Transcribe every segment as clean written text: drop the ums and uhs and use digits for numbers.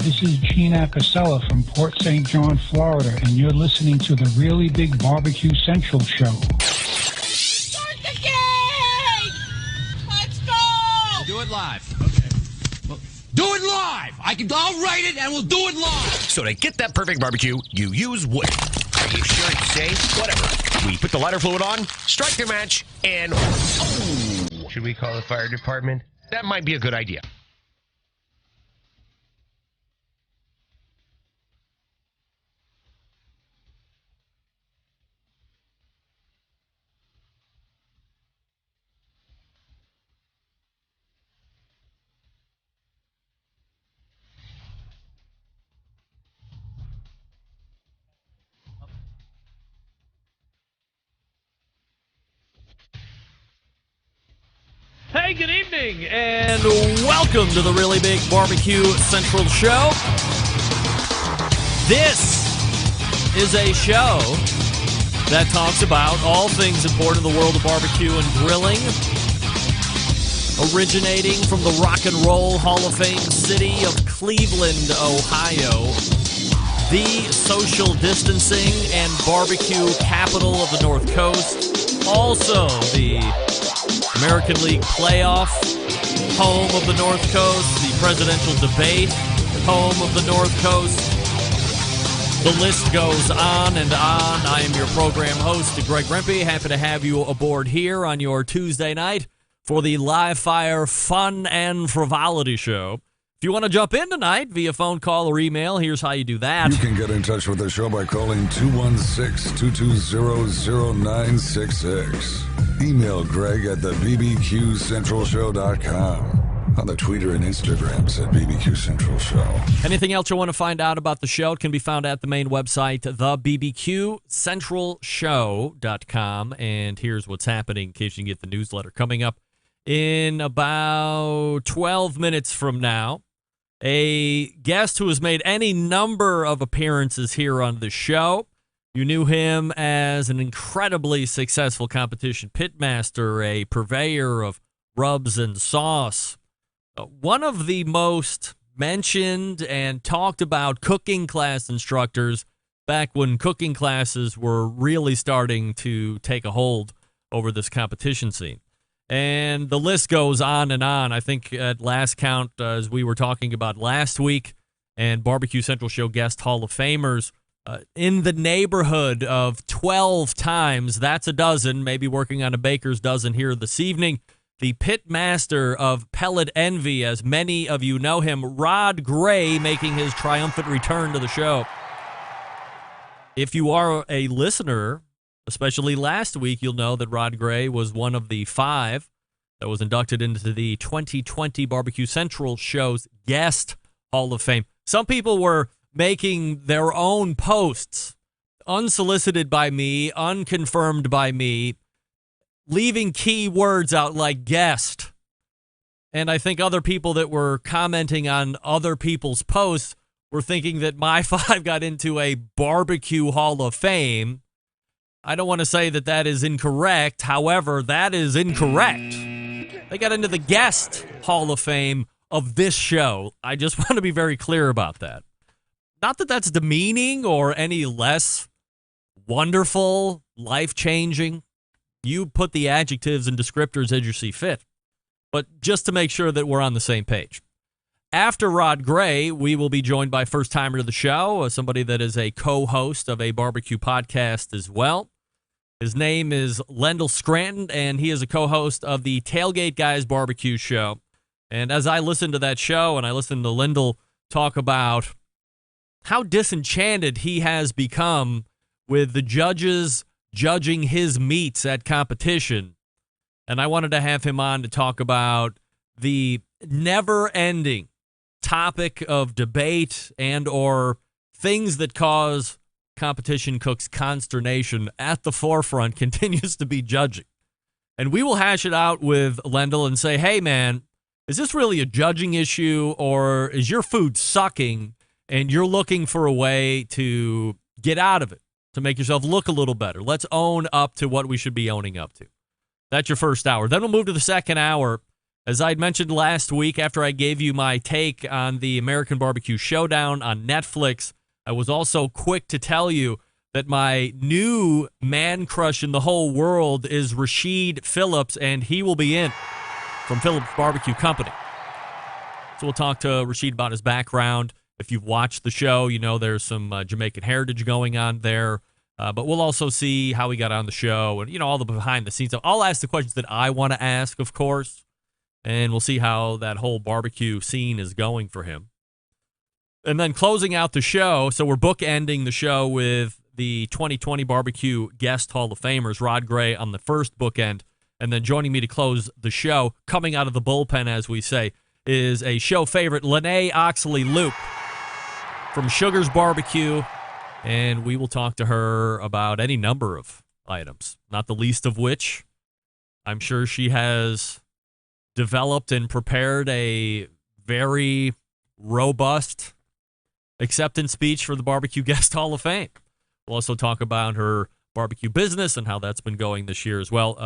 this is Gene Acasella from Port St. John, Florida, and you're listening to the Really Big Barbecue Central Show. Start the game! Let's go! We'll do it live. Okay. Well, do it live! I'll write it and we'll do it live! So to get that perfect barbecue, you use wood. Are you sure it's safe? Whatever. We put the lighter fluid on, strike the match, and... Oh! Should we call the fire department? That might be a good idea. Hey, good evening, and welcome to the Really Big Barbecue Central Show. This is a show that talks about all things important in the world of barbecue and grilling, originating from the Rock and Roll Hall of Fame city of Cleveland, Ohio, the social distancing and barbecue capital of the North Coast, also the American League playoff, home of the North Coast, the presidential debate, home of the North Coast. The list goes on and on. I am your program host, Greg Rempe. Happy to have you aboard here on your Tuesday night for the Live Fire Fun and Frivolity Show. If you want to jump in tonight via phone call or email, here's how you do that. You can get in touch with the show by calling 216-220-0966. Email Greg at the BBQCentralShow.com. On the Twitter and Instagrams at BBQ Central Show. Anything else you want to find out about the show, it can be found at the main website, thebbqcentralshow.com. And here's what's happening in case you can get the newsletter. Coming up in about 12 minutes from now, a guest who has made any number of appearances here on the show. You knew him as an incredibly successful competition pitmaster, a purveyor of rubs and sauce. One of the most mentioned and talked about cooking class instructors back when cooking classes were really starting to take a hold over this competition scene. And the list goes on and on. I think at last count, as we were talking about last week, and Barbecue Central Show guest Hall of Famers, in the neighborhood of 12 times, that's a dozen, maybe working on a baker's dozen here this evening. The pit master of Pellet Envy, as many of you know him, Rod Gray, making his triumphant return to the show. If you are a listener, especially last week, you'll know that Rod Gray was one of the 5 that was inducted into the 2020 Barbecue Central Show's Guest Hall of Fame. Some people were making their own posts, unsolicited by me, unconfirmed by me, leaving key words out like guest. And I think other people that were commenting on other people's posts were thinking that my 5 got into a barbecue Hall of Fame. I don't want to say that that is incorrect. However, that is incorrect. They got into the guest Hall of Fame of this show. I just want to be very clear about that. Not that that's demeaning or any less wonderful, life-changing. You put the adjectives and descriptors as you see fit. But just to make sure that we're on the same page. After Rod Gray, we will be joined by first-timer to the show, somebody that is a co-host of a barbecue podcast as well. His name is Lendl Scranton, and he is a co-host of the Tailgate Guys Barbecue Show. And as I listened to that show, and I listened to Lendl talk about how disenchanted he has become with the judges judging his meats at competition, and I wanted to have him on to talk about the never-ending topic of debate and or things that cause competition cooks consternation at the forefront continues to be judging. And we will hash it out with Lendl and say, hey, man, is this really a judging issue, or is your food sucking and you're looking for a way to get out of it, to make yourself look a little better? Let's own up to what we should be owning up to. That's your first hour. Then we'll move to the second hour, As I'd mentioned last week after I gave you my take on the American Barbecue Showdown on Netflix, I was also quick to tell you that my new man crush in the whole world is Rasheed Phillips, and he will be in from Phillips Barbecue Company. So we'll talk to Rasheed about his background. If you've watched the show, you know there's some Jamaican heritage going on there. But we'll also see how he got on the show and, all the behind-the-scenes stuff. I'll ask the questions that I want to ask, of course, and we'll see how that whole barbecue scene is going for him. And then closing out the show, so we're bookending the show with the 2020 Barbecue Guest Hall of Famers, Rod Gray on the first bookend, and then joining me to close the show, coming out of the bullpen, as we say, is a show favorite, Lene Oxley-Luke from Sugar's Barbecue, and we will talk to her about any number of items, not the least of which I'm sure she has developed and prepared a very robust acceptance speech for the Barbecue Guest Hall of Fame. We'll also talk about her barbecue business and how that's been going this year as well.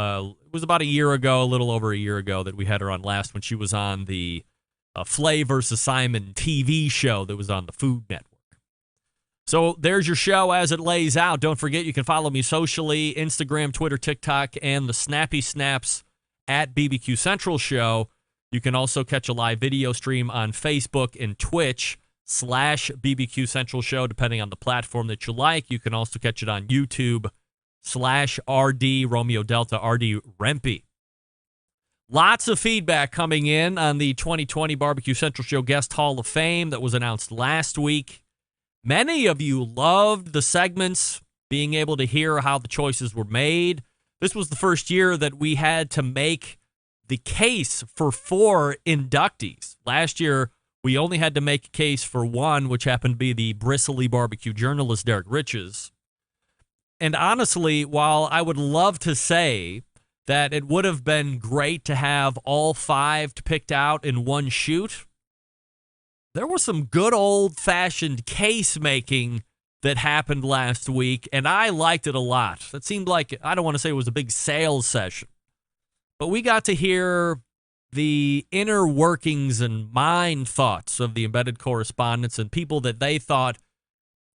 It was about a year ago, a little over a year ago, that we had her on last when she was on the Flay vs. Simon TV show that was on the Food Network. So there's your show as it lays out. Don't forget, you can follow me socially, Instagram, Twitter, TikTok, and the Snappy Snaps at BBQ Central Show. You can also catch a live video stream on Facebook and Twitch /BBQ Central Show, depending on the platform that you like. You can also catch it on YouTube /RD Romeo Delta RD Rempe. Lots of feedback coming in on the 2020 Barbecue Central Show Guest Hall of Fame that was announced last week. Many of you loved the segments, being able to hear how the choices were made. This was the first year that we had to make the case for 4 inductees. Last year, we only had to make a case for one, which happened to be the bristly barbecue journalist, Derek Riches. And honestly, while I would love to say that it would have been great to have all 5 picked out in one shoot, there was some good old-fashioned case-making that happened last week, and I liked it a lot. It seemed like, I don't want to say it was a big sales session, but we got to hear the inner workings and mind thoughts of the embedded correspondents and people that they thought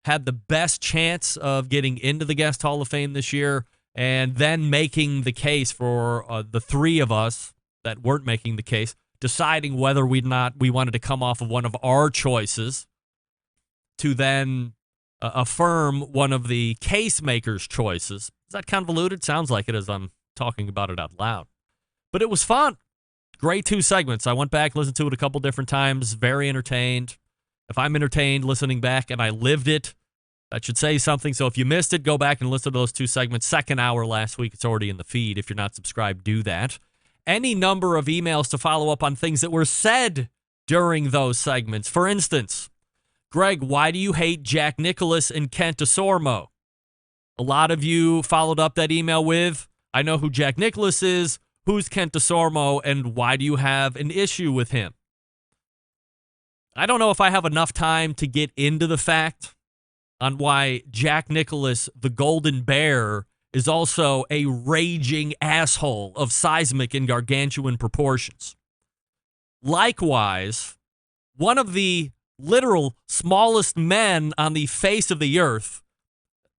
had the best chance of getting into the Guest Hall of Fame this year, and then making the case for the 3 of us that weren't making the case, deciding whether we wanted to come off of one of our choices to then affirm one of the case makers' choices. Is that convoluted? Sounds like it as I'm talking about it out loud. But it was fun. Great 2 segments. I went back, listened to it a couple different times, very entertained. If I'm entertained listening back and I lived it, that should say something. So if you missed it, go back and listen to those 2 segments. Second hour last week, it's already in the feed. If you're not subscribed, do that. Any number of emails to follow up on things that were said during those segments. For instance, Greg, why do you hate Jack Nicklaus and Kent DeSormo? A lot of you followed up that email with, I know who Jack Nicklaus is, who's Kent DeSormo, and why do you have an issue with him? I don't know if I have enough time to get into the fact on why Jack Nicklaus, the Golden Bear, is also a raging asshole of seismic and gargantuan proportions. Likewise, one of the literal smallest men on the face of the earth,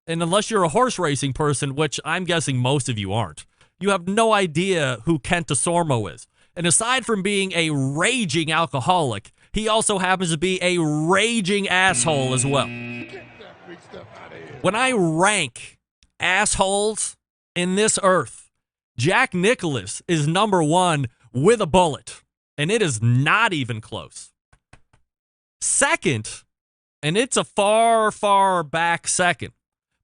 and unless you're a horse racing person, which I'm guessing most of you aren't, you have no idea who Kent DeSormo is. And aside from being a raging alcoholic, he also happens to be a raging asshole as well. When I rank assholes in this earth, Jack Nicklaus is number 1 with a bullet, and it is not even close. Second, and it's a far, far back second,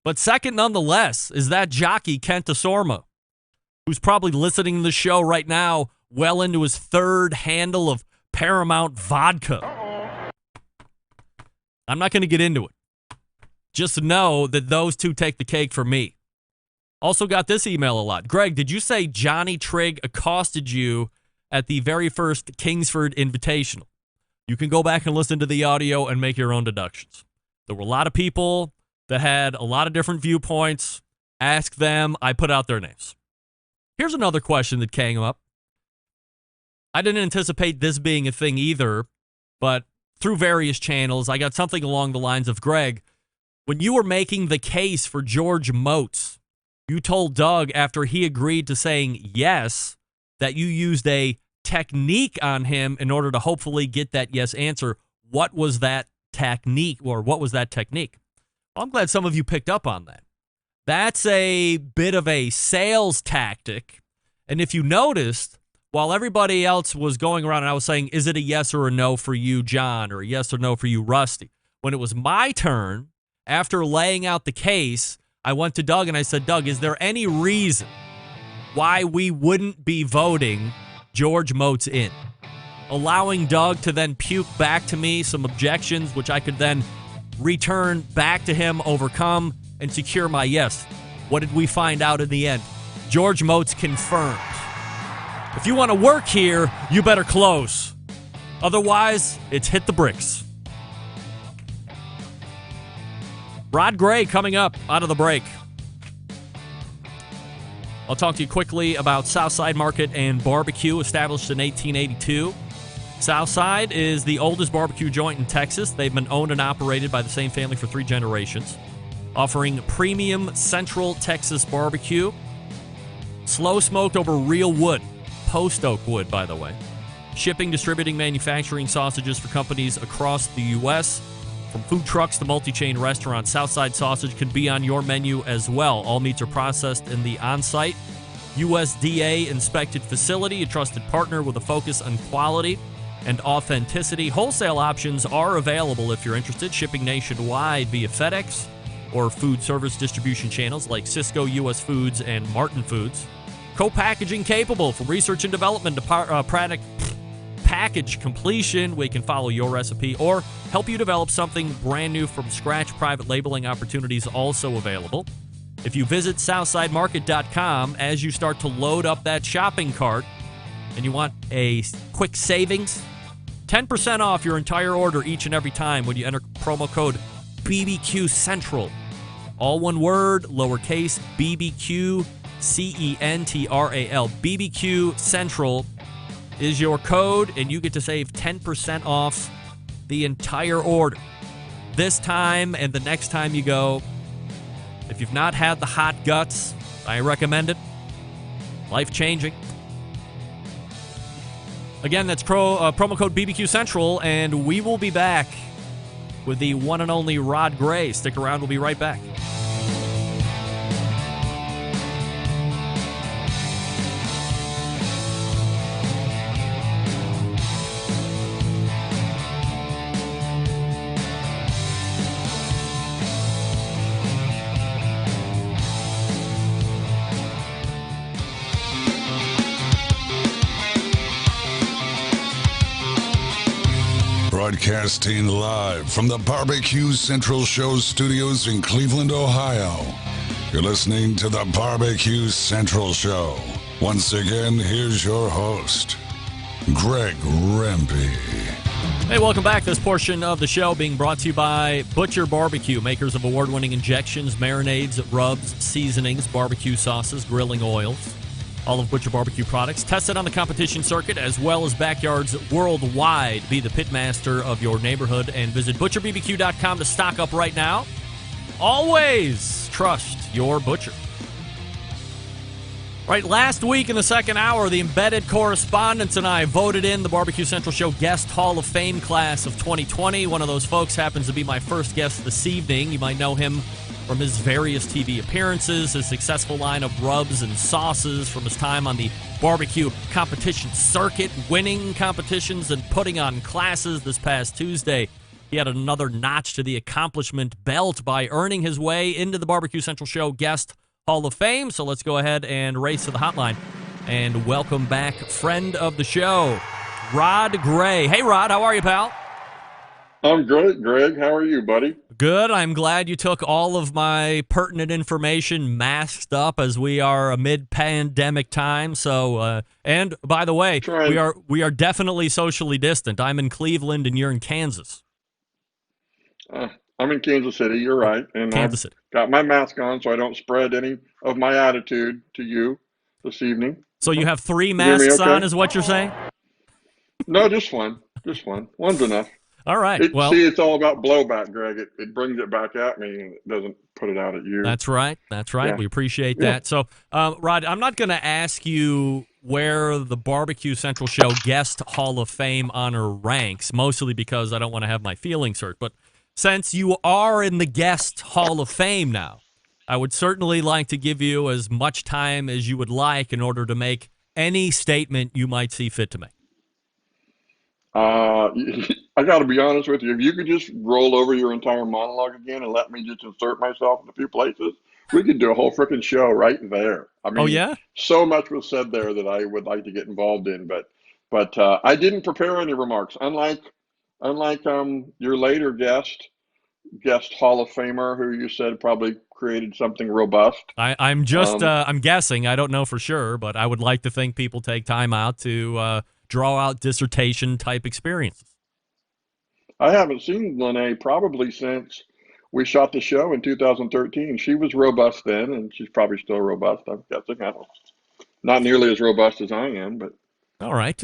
but second nonetheless, is that jockey Kent DeSormo, who's probably listening to the show right now well into his 3rd handle of Paramount vodka. I'm not going to get into it. Just know that those 2 take the cake for me. Also got this email a lot. Greg, did you say Johnny Trigg accosted you at the very first Kingsford Invitational? You can go back and listen to the audio and make your own deductions. There were a lot of people that had a lot of different viewpoints. Ask them. I put out their names. Here's another question that came up. I didn't anticipate this being a thing either, but through various channels, I got something along the lines of, Greg, when you were making the case for George Moats, you told Doug after he agreed to saying yes that you used a technique on him in order to hopefully get that yes answer. What was that technique, or what was that technique? Well, I'm glad some of you picked up on that. That's a bit of a sales tactic. And if you noticed, while everybody else was going around and I was saying, is it a yes or a no for you, John, or a yes or no for you, Rusty? When it was my turn, after laying out the case, I went to Doug and I said, Doug, is there any reason why we wouldn't be voting George Moats in? Allowing Doug to then puke back to me some objections, which I could then return back to him, overcome, and secure my yes. What did we find out in the end? George Moats confirmed. If you want to work here, you better close. Otherwise, it's hit the bricks. Rod Gray coming up out of the break. I'll talk to you quickly about Southside Market and Barbecue, established in 1882. Southside is the oldest barbecue joint in Texas. They've been owned and operated by the same family for 3 generations, offering premium Central Texas barbecue, slow smoked over real wood, post oak wood, by the way. Shipping, distributing, manufacturing sausages for companies across the U.S. From food trucks to multi-chain restaurants, Southside Sausage can be on your menu as well. All meats are processed in the on-site USDA-inspected facility, a trusted partner with a focus on quality and authenticity. Wholesale options are available if you're interested, shipping nationwide via FedEx or food service distribution channels like Cisco, U.S. Foods, and Martin Foods. Co-packaging capable from research and development to product package completion. We can follow your recipe or help you develop something brand new from scratch. Private labeling opportunities also available. If you visit SouthsideMarket.com, as you start to load up that shopping cart and you want a quick savings, 10% off your entire order each and every time when you enter promo code BBQ Central. All one word, lowercase, BBQ CENTRAL. BBQ Central is your code, and you get to save 10% off the entire order. This time and the next time you go, if you've not had the hot guts, I recommend it. Life-changing. Again, that's promo code BBQ Central, and we will be back with the one and only Rod Gray. Stick around, we'll be right back. Broadcasting live from the Barbecue Central Show studios in Cleveland, Ohio. You're listening to the Barbecue Central Show. Once again, here's your host, Greg Rempe. Hey, welcome back. This portion of the show being brought to you by Butcher Barbecue, makers of award-winning injections, marinades, rubs, seasonings, barbecue sauces, grilling oils. All of Butcher Barbecue products tested on the competition circuit as well as backyards worldwide. Be the pitmaster of your neighborhood and visit butcherbbq.com to stock up right now. Always trust your butcher. Right, last week in the second hour, the embedded correspondents and I voted in the Barbecue Central Show Guest Hall of Fame class of 2020. One of those folks happens to be my first guest this evening. You might know him from his various TV appearances, his successful line of rubs and sauces, from his time on the barbecue competition circuit, winning competitions and putting on classes. This past Tuesday, he had another notch to the accomplishment belt by earning his way into the Barbecue Central Show Guest Hall of Fame. So let's go ahead and race to the hotline and welcome back friend of the show, Rod Gray. Hey, Rod, how are you, pal? I'm great, Greg. How are you, buddy? Good. I'm glad you took all of my pertinent information masked up as we are a mid-pandemic time. So, and by the way, we are definitely socially distant. I'm in Cleveland and you're in Kansas. I'm in Kansas City. You're right, and Kansas City. Got my mask on so I don't spread any of my attitude to you this evening. So you have 3 masks okay? on, is what you're saying? No, just one. Just one. One's enough. All right. Well, See, it's all about blowback, Greg. It brings it back at me, and it doesn't put it out at you. that's right. That's right. Yeah. We appreciate Yeah. that. So, Rod, I'm not going to ask you where the Barbecue Central Show Guest Hall of Fame honor ranks, mostly because I don't want to have my feelings hurt. But since you are in the Guest Hall of Fame now, I would certainly like to give you as much time as you would like in order to make any statement you might see fit to make. I got to be honest with you. If you could just roll over your entire monologue again and let me just insert myself in a few places, we could do a whole freaking show right there. I mean, Oh, yeah? so much was said there that I would like to get involved in, but I didn't prepare any remarks. Unlike your later guest Hall of Famer, who you said probably created something robust. I'm guessing. I don't know for sure, but I would like to think people take time out to draw out dissertation type experiences. I haven't seen Lene probably since we shot the show in 2013. She was robust then, and she's probably still robust, I'm guessing. I don't, not nearly as robust as I am, but. All right.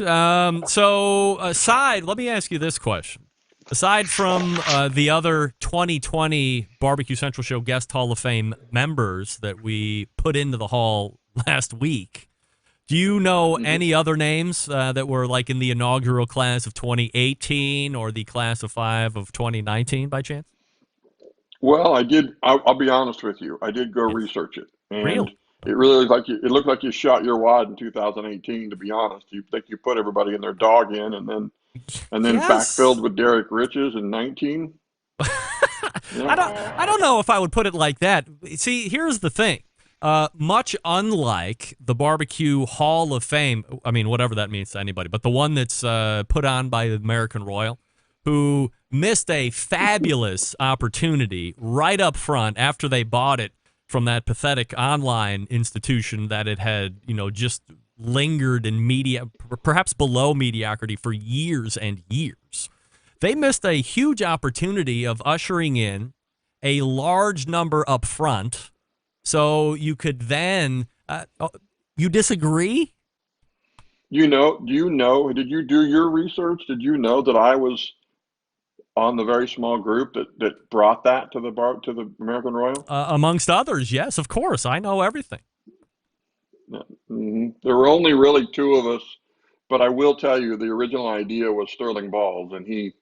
So let me ask you this question. Aside from the other 2020 Barbecue Central Show Guest Hall of Fame members that we put into the hall last week, do you know any other names that were like in the inaugural class of 2018 or the class of 5 of 2019 by chance? Well, I did. I'll be honest with you. I did go research it, and Really? it really looked like you shot your wad in 2018. To be honest, you think you put everybody in their dog in, and then Yes. backfilled with Derek Riches in 19. Yeah. I don't know if I would put it like that. See, here's the thing. Much unlike the Barbecue Hall of Fame, I mean, whatever that means to anybody, but the one that's put on by the American Royal, who missed a fabulous opportunity right up front after they bought it from that pathetic online institution that it had, just lingered in perhaps below mediocrity for years and years. They missed a huge opportunity of ushering in a large number up front so you could then you disagree? Did you do your research? Did you know that I was on the very small group that brought that to the American Royal? Amongst others, yes, of course. I know everything. Mm-hmm. There were only really 2 of us, but I will tell you the original idea was Sterling Balls, and he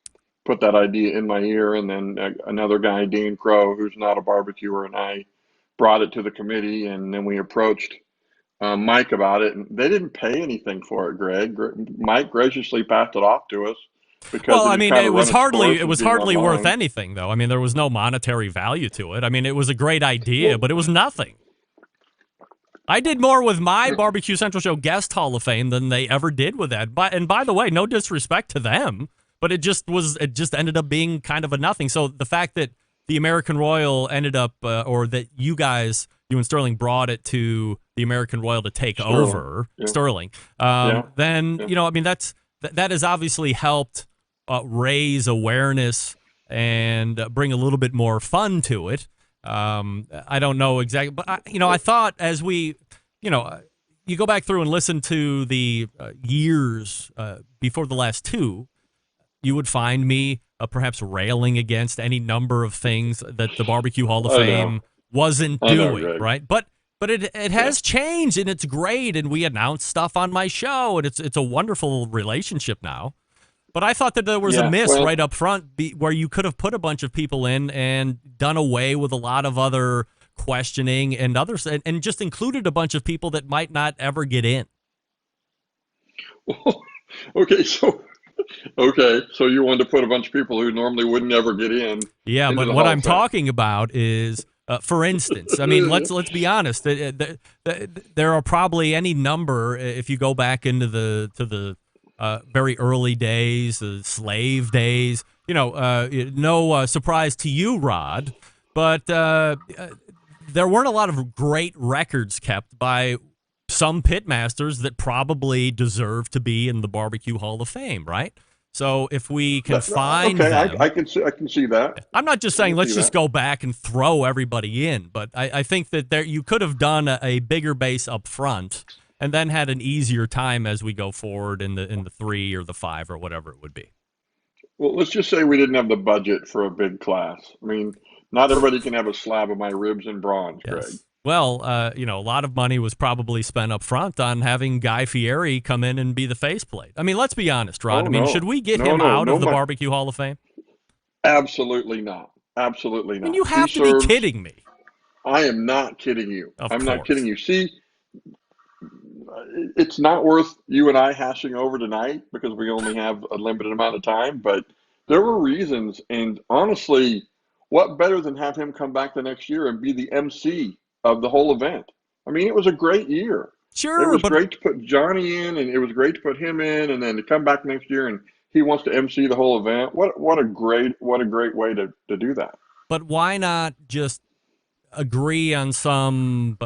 put that idea in my ear, and then another guy, Dean Crow, who's not a barbecuer, and I brought it to the committee, and then we approached Mike about it, and they didn't pay anything for it, Greg. Mike graciously passed it off to us. Well, I mean, it was hardly worth anything, though. I mean, there was no monetary value to it. I mean, it was a great idea, but it was nothing. I did more with my Barbecue Central Show Guest Hall of Fame than they ever did with that. And by the way, no disrespect to them, but it just ended up being kind of a nothing. So the fact that the American Royal ended up, or that you and Sterling brought it to the American Royal to take over, Sterling, then, I mean, that has obviously helped raise awareness and bring a little bit more fun to it. I don't know exactly, but I thought as we, you go back through and listen to the years before the last 2, you would find me perhaps railing against any number of things that the Barbecue Hall of Fame wasn't doing, right? But it has changed, and it's great, and we announce stuff on my show, and it's a wonderful relationship now. But I thought that there was a miss right up front where you could have put a bunch of people in and done away with a lot of other questioning and others, and just included a bunch of people that might not ever get in. Okay, so you wanted to put a bunch of people who normally wouldn't ever get in. Yeah, but what I'm talking about is, for instance, I mean, let's be honest. There are probably any number, if you go back into the very early days, the slave days. No surprise to you, Rod, but there weren't a lot of great records kept by some pitmasters that probably deserve to be in the Barbecue Hall of Fame, right? So if we can find them, I can see that. I'm not just saying let's just go back and throw everybody in, but I think that you could have done a bigger base up front and then had an easier time as we go forward in the 3 or the 5 or whatever it would be. Well, let's just say we didn't have the budget for a big class. I mean, not everybody can have a slab of my ribs in bronze, Yes. Greg. Well, a lot of money was probably spent up front on having Guy Fieri come in and be the faceplate. I mean, let's be honest, Rod. Oh, no. Should we get No, him no, out no of the money. Barbecue Hall of Fame? Absolutely not. Absolutely not. And you have to be kidding me. I am not kidding you. I'm not course. kidding you. See, it's not worth you and I hashing over tonight because we only have a limited amount of time, but there were reasons. And honestly, what better than have him come back the next year and be the MC of the whole event? I mean, it was a great year. Sure. It was great to put Johnny in, and it was great to put him in, and then to come back next year and he wants to MC the whole event. What a great way to do that. But why not just agree on some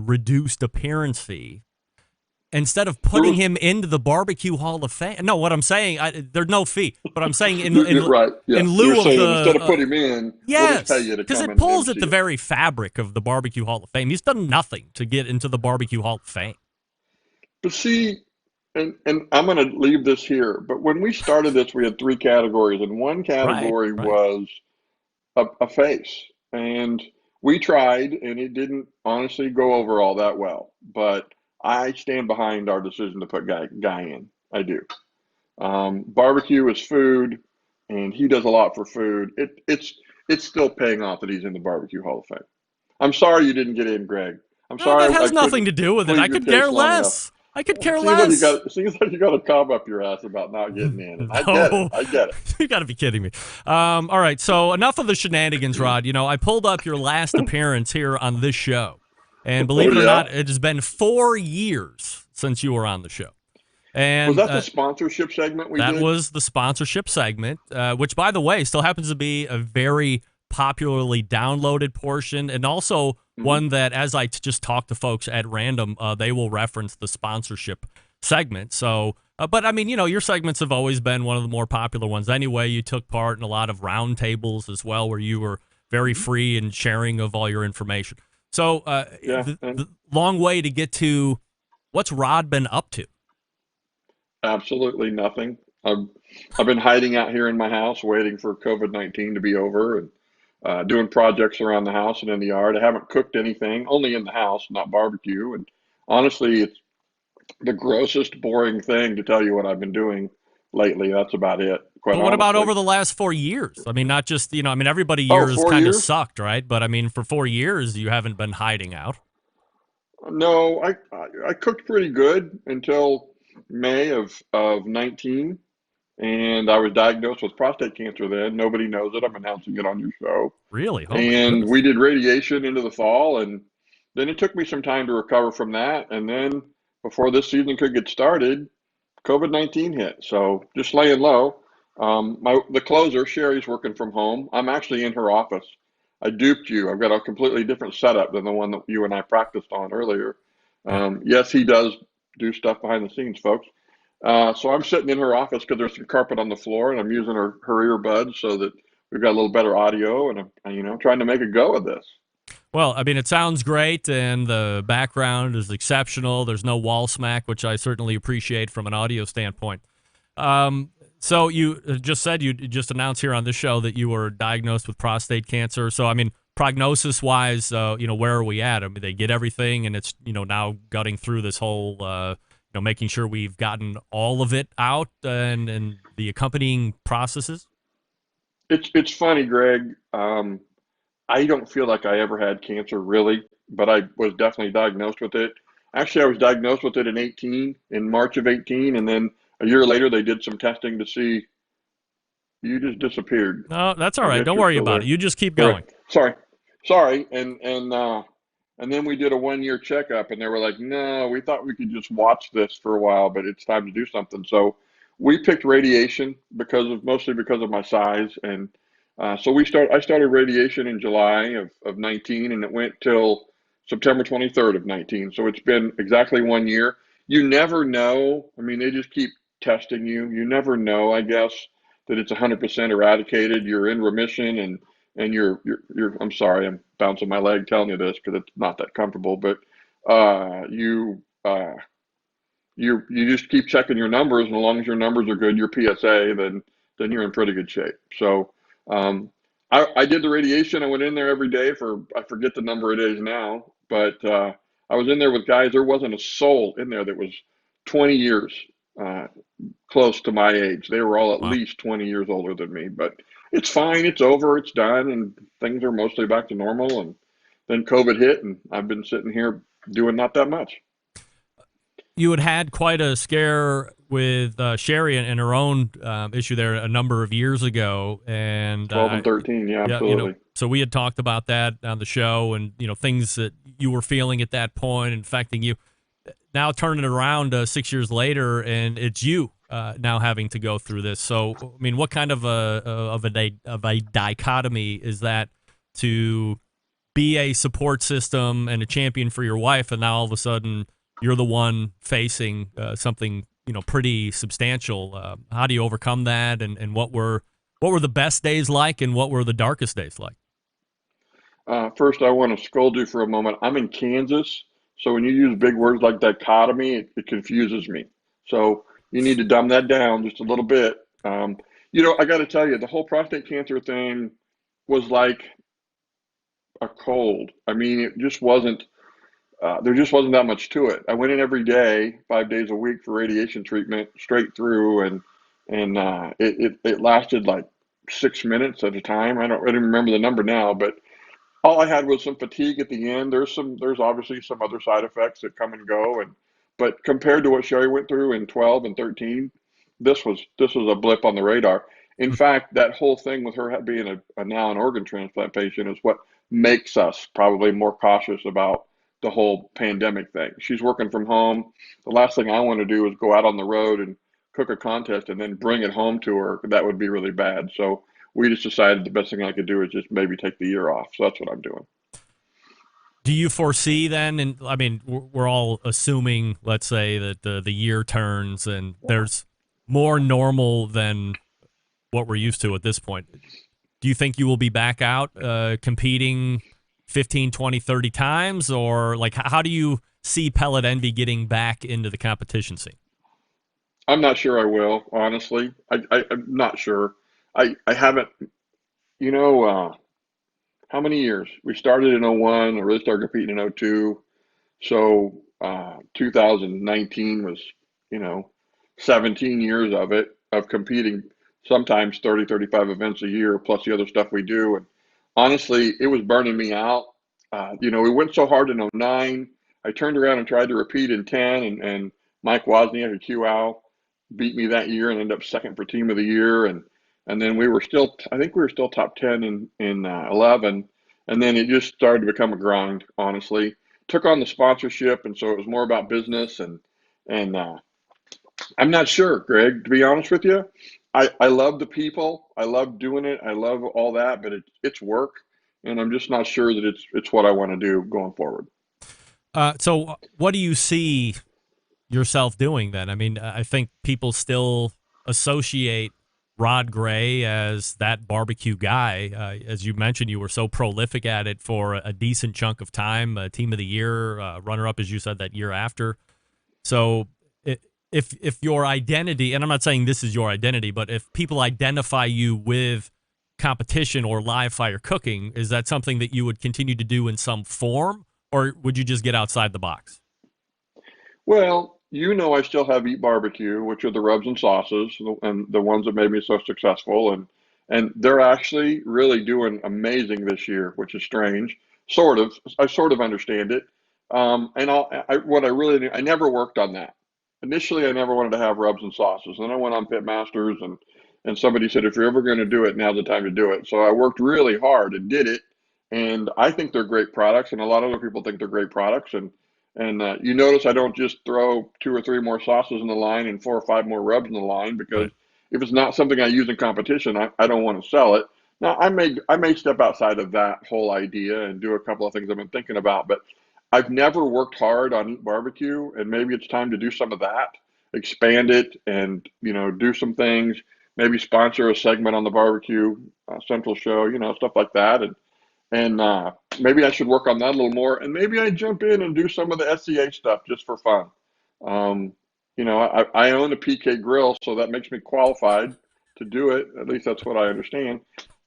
reduced appearance fee instead of putting him into the Barbecue Hall of Fame? No, what I'm saying, there's no fee. But I'm saying in right. Yeah. in lieu You're of saying the instead of putting him in, yes, we'll just pay you to because come it pulls and at the MC very fabric of the Barbecue Hall of Fame. He's done nothing to get into the Barbecue Hall of Fame. But see, and I'm going to leave this here, but when we started this, we had 3 categories, and one category was a face. And we tried, and it didn't honestly go over all that well. But I stand behind our decision to put Guy in. I do. Barbecue is food, and he does a lot for food. It's still paying off that he's in the Barbecue Hall of Fame. I'm sorry you didn't get in, Greg. I'm sorry. That has nothing to do with it. I could care less. I could care less. Seems like you got a cob up your ass about not getting in. And I get it. You got to be kidding me. All right, so enough of the shenanigans, Rod. I pulled up your last appearance here on this show, and believe it or not, it has been 4 years since you were on the show. And was that the sponsorship segment we did? That was the sponsorship segment, which, by the way, still happens to be a very popularly downloaded portion, and also one that, as I just talked to folks at random, they will reference the sponsorship segment. So, but I mean, your segments have always been one of the more popular ones. Anyway, you took part in a lot of roundtables as well, where you were very free in sharing of all your information. So, the long way to get to what's Rod been up to? Absolutely nothing. I've been hiding out here in my house, waiting for COVID-19 to be over, and doing projects around the house and in the yard. I haven't cooked anything, only in the house, not barbecue. And honestly, it's the grossest, boring thing to tell you what I've been doing lately. That's about it. But what about over the last 4 years? I mean, not just, everybody years kind of sucked, right? But I mean, for 4 years, you haven't been hiding out. No, I cooked pretty good until May of 19. And I was diagnosed with prostate cancer then. Nobody knows it. I'm announcing it on your show. Really? Oh, and we did radiation into the fall. And then it took me some time to recover from that. And then before this season could get started, COVID-19 hit. So just laying low. The closer, Sherry's working from home. I'm actually in her office. I duped you. I've got a completely different setup than the one that you and I practiced on earlier. Yes, he does do stuff behind the scenes, folks. So I'm sitting in her office because there's some carpet on the floor, and I'm using her earbuds so that we've got a little better audio, and I'm trying to make a go of this. Well, I mean, it sounds great, and the background is exceptional. There's no wall smack, which I certainly appreciate from an audio standpoint. So you just said you just announced here on this show that you were diagnosed with prostate cancer. So, I mean, prognosis-wise, where are we at? I mean, they get everything, and it's, now gutting through this whole making sure we've gotten all of it out and the accompanying processes? It's funny, Greg. I don't feel like I ever had cancer, really, but I was definitely diagnosed with it. Actually, I was diagnosed with it in March of 18, and then a year later they did some testing to see. You just disappeared. No, that's all right. Don't worry about it. You just keep going. Sorry. And then we did a 1-year checkup, and they were like, no, we thought we could just watch this for a while, but it's time to do something. So we picked radiation mostly because of my size. And so I started radiation in July of 19, and it went till September 23rd of 19. So it's been exactly 1 year. You never know. I mean, they just keep testing you. You never know, I guess, that it's 100% eradicated. You're in remission, and you're I'm sorry, I'm bouncing my leg telling you this because it's not that comfortable, but you uh, you just keep checking your numbers, and as long as your numbers are good, your PSA, then you're in pretty good shape. So I did the radiation. I went in there every day for, I forget the number of days now, but I was in there with guys. There wasn't a soul in there that was 20 years close to my age. They were all at least 20 years older than me. But it's fine. It's over. It's done, and things are mostly back to normal. And then COVID hit, and I've been sitting here doing not that much. You had quite a scare with Sherry and her own issue there a number of years ago, and 12 and 13, yeah, absolutely. So we had talked about that on the show, and things that you were feeling at that point affecting you. Now turning it around 6 years later, and it's you now having to go through this. So I mean, what kind of a dichotomy is that to be a support system and a champion for your wife, and now all of a sudden you're the one facing something pretty substantial. How do you overcome that, and what were the best days like, and what were the darkest days like? First, I want to scold you for a moment. I'm in Kansas, so when you use big words like dichotomy, it confuses me. So you need to dumb that down just a little bit. I got to tell you, the whole prostate cancer thing was like a cold. I mean, it just wasn't. There just wasn't that much to it. I went in every day, 5 days a week for radiation treatment straight through, and it lasted like 6 minutes at a time. I don't really remember the number now, but all I had was some fatigue at the end. There's obviously some other side effects that come and go, but compared to what Sherry went through in 12 and 13, this was a blip on the radar. In fact, that whole thing with her being now an organ transplant patient is what makes us probably more cautious about the whole pandemic thing. She's working from home. The last thing I want to do is go out on the road and cook a contest and then bring it home to her. That would be really bad. So we just decided the best thing I could do is just maybe take the year off. So that's what I'm doing. Do you foresee then, and I mean, we're all assuming, let's say, that the year turns and there's more normal than what we're used to at this point. Do you think you will be back out competing 15, 20, 30 times? Or like, how do you see Pellet Envy getting back into the competition scene? I'm not sure I will, honestly. I'm not sure. I haven't, how many years? We started in 01, I really started competing in 02. So 2019 was, 17 years of competing, sometimes 30, 35 events a year, plus the other stuff we do. And honestly, it was burning me out. We went so hard in 09. I turned around and tried to repeat in 10, and Mike Wozniak at QAL beat me that year and ended up second for team of the year. And then I think we were still top 10 in 11. And then it just started to become a grind, honestly. Took on the sponsorship, and so it was more about business. And I'm not sure, Greg, to be honest with you. I love the people. I love doing it. I love all that, but it's work, and I'm just not sure that it's what I want to do going forward. So what do you see yourself doing then? I mean, I think people still associate Rod Gray as that barbecue guy. As you mentioned, you were so prolific at it for a decent chunk of time, team of the year, runner-up, as you said, that year after. So if your identity, and I'm not saying this is your identity, but if people identify you with competition or live fire cooking, is that something that you would continue to do in some form, or would you just get outside the box? Well, I still have Eat Barbecue, which are the rubs and sauces, and the ones that made me so successful, and they're actually really doing amazing this year, which is strange. I sort of understand it. I never worked on that. Initially, I never wanted to have rubs and sauces. Then I went on Pitmasters, and somebody said, if you're ever going to do it, now's the time to do it. So I worked really hard and did it. And I think they're great products, and a lot of other people think they're great products. And you notice I don't just throw 2 or 3 more sauces in the line and 4 or 5 more rubs in the line, because if it's not something I use in competition, I don't want to sell it. Now, I may step outside of that whole idea and do a couple of things I've been thinking about, but I've never worked hard on Eat Barbecue, and maybe it's time to do some of that, expand it, and do some things. Maybe sponsor a segment on the Barbecue Central show, stuff like that, and maybe I should work on that a little more, and maybe I jump in and do some of the SCA stuff just for fun. I own a PK grill, so that makes me qualified to do it. At least that's what I understand.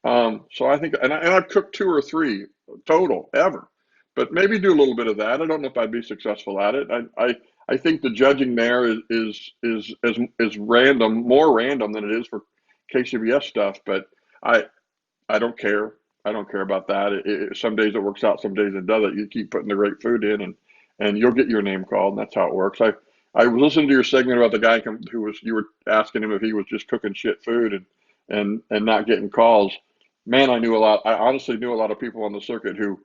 So I think, and I've cooked 2 or 3 total ever, but maybe do a little bit of that. I don't know if I'd be successful at it. I think the judging there is random, more random than it is for KCBS stuff. But I don't care. I don't care about that. Some days it works out, some days it doesn't. You keep putting the great food in, and you'll get your name called. And that's how it works. I was listening to your segment about the guy you were asking him if he was just cooking shit food and not getting calls. Man, I honestly knew a lot of people on the circuit who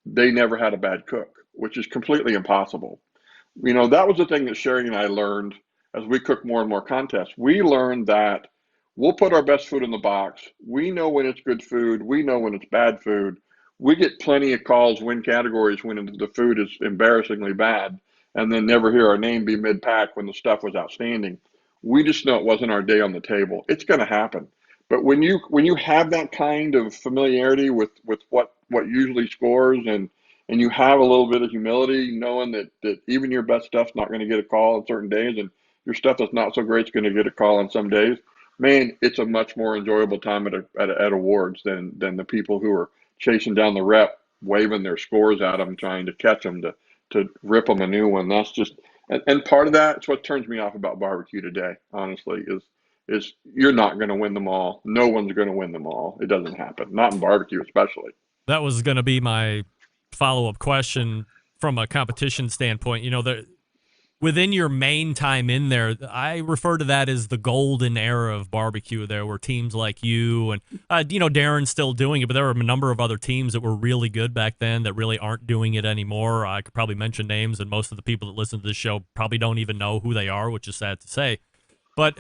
they never had a bad cook, which is completely impossible. That was the thing that Sherry and I learned as we cook more and more contests. We learned that we'll put our best food in the box. We know when it's good food. We know when it's bad food. We get plenty of calls, win categories when the food is embarrassingly bad, and then never hear our name be mid-pack when the stuff was outstanding. We just know it wasn't our day on the table. It's going to happen. But when you have that kind of familiarity with what usually scores, and you have a little bit of humility, knowing that even your best stuff's not going to get a call on certain days, and your stuff that's not so great is going to get a call on some days, man, it's a much more enjoyable time at awards than the people who are chasing down the rep, waving their scores at them, trying to catch them to rip them a new one. That's just, and part of that is what turns me off about barbecue today, honestly, is you're not going to win them all. No one's going to win them all. It doesn't happen. Not in barbecue, especially. That was going to be my follow-up question from a competition standpoint. Within your main time in there, I refer to that as the golden era of barbecue. There were teams like you and, Darren's still doing it, but there were a number of other teams that were really good back then that really aren't doing it anymore. I could probably mention names, and most of the people that listen to this show probably don't even know who they are, which is sad to say. But,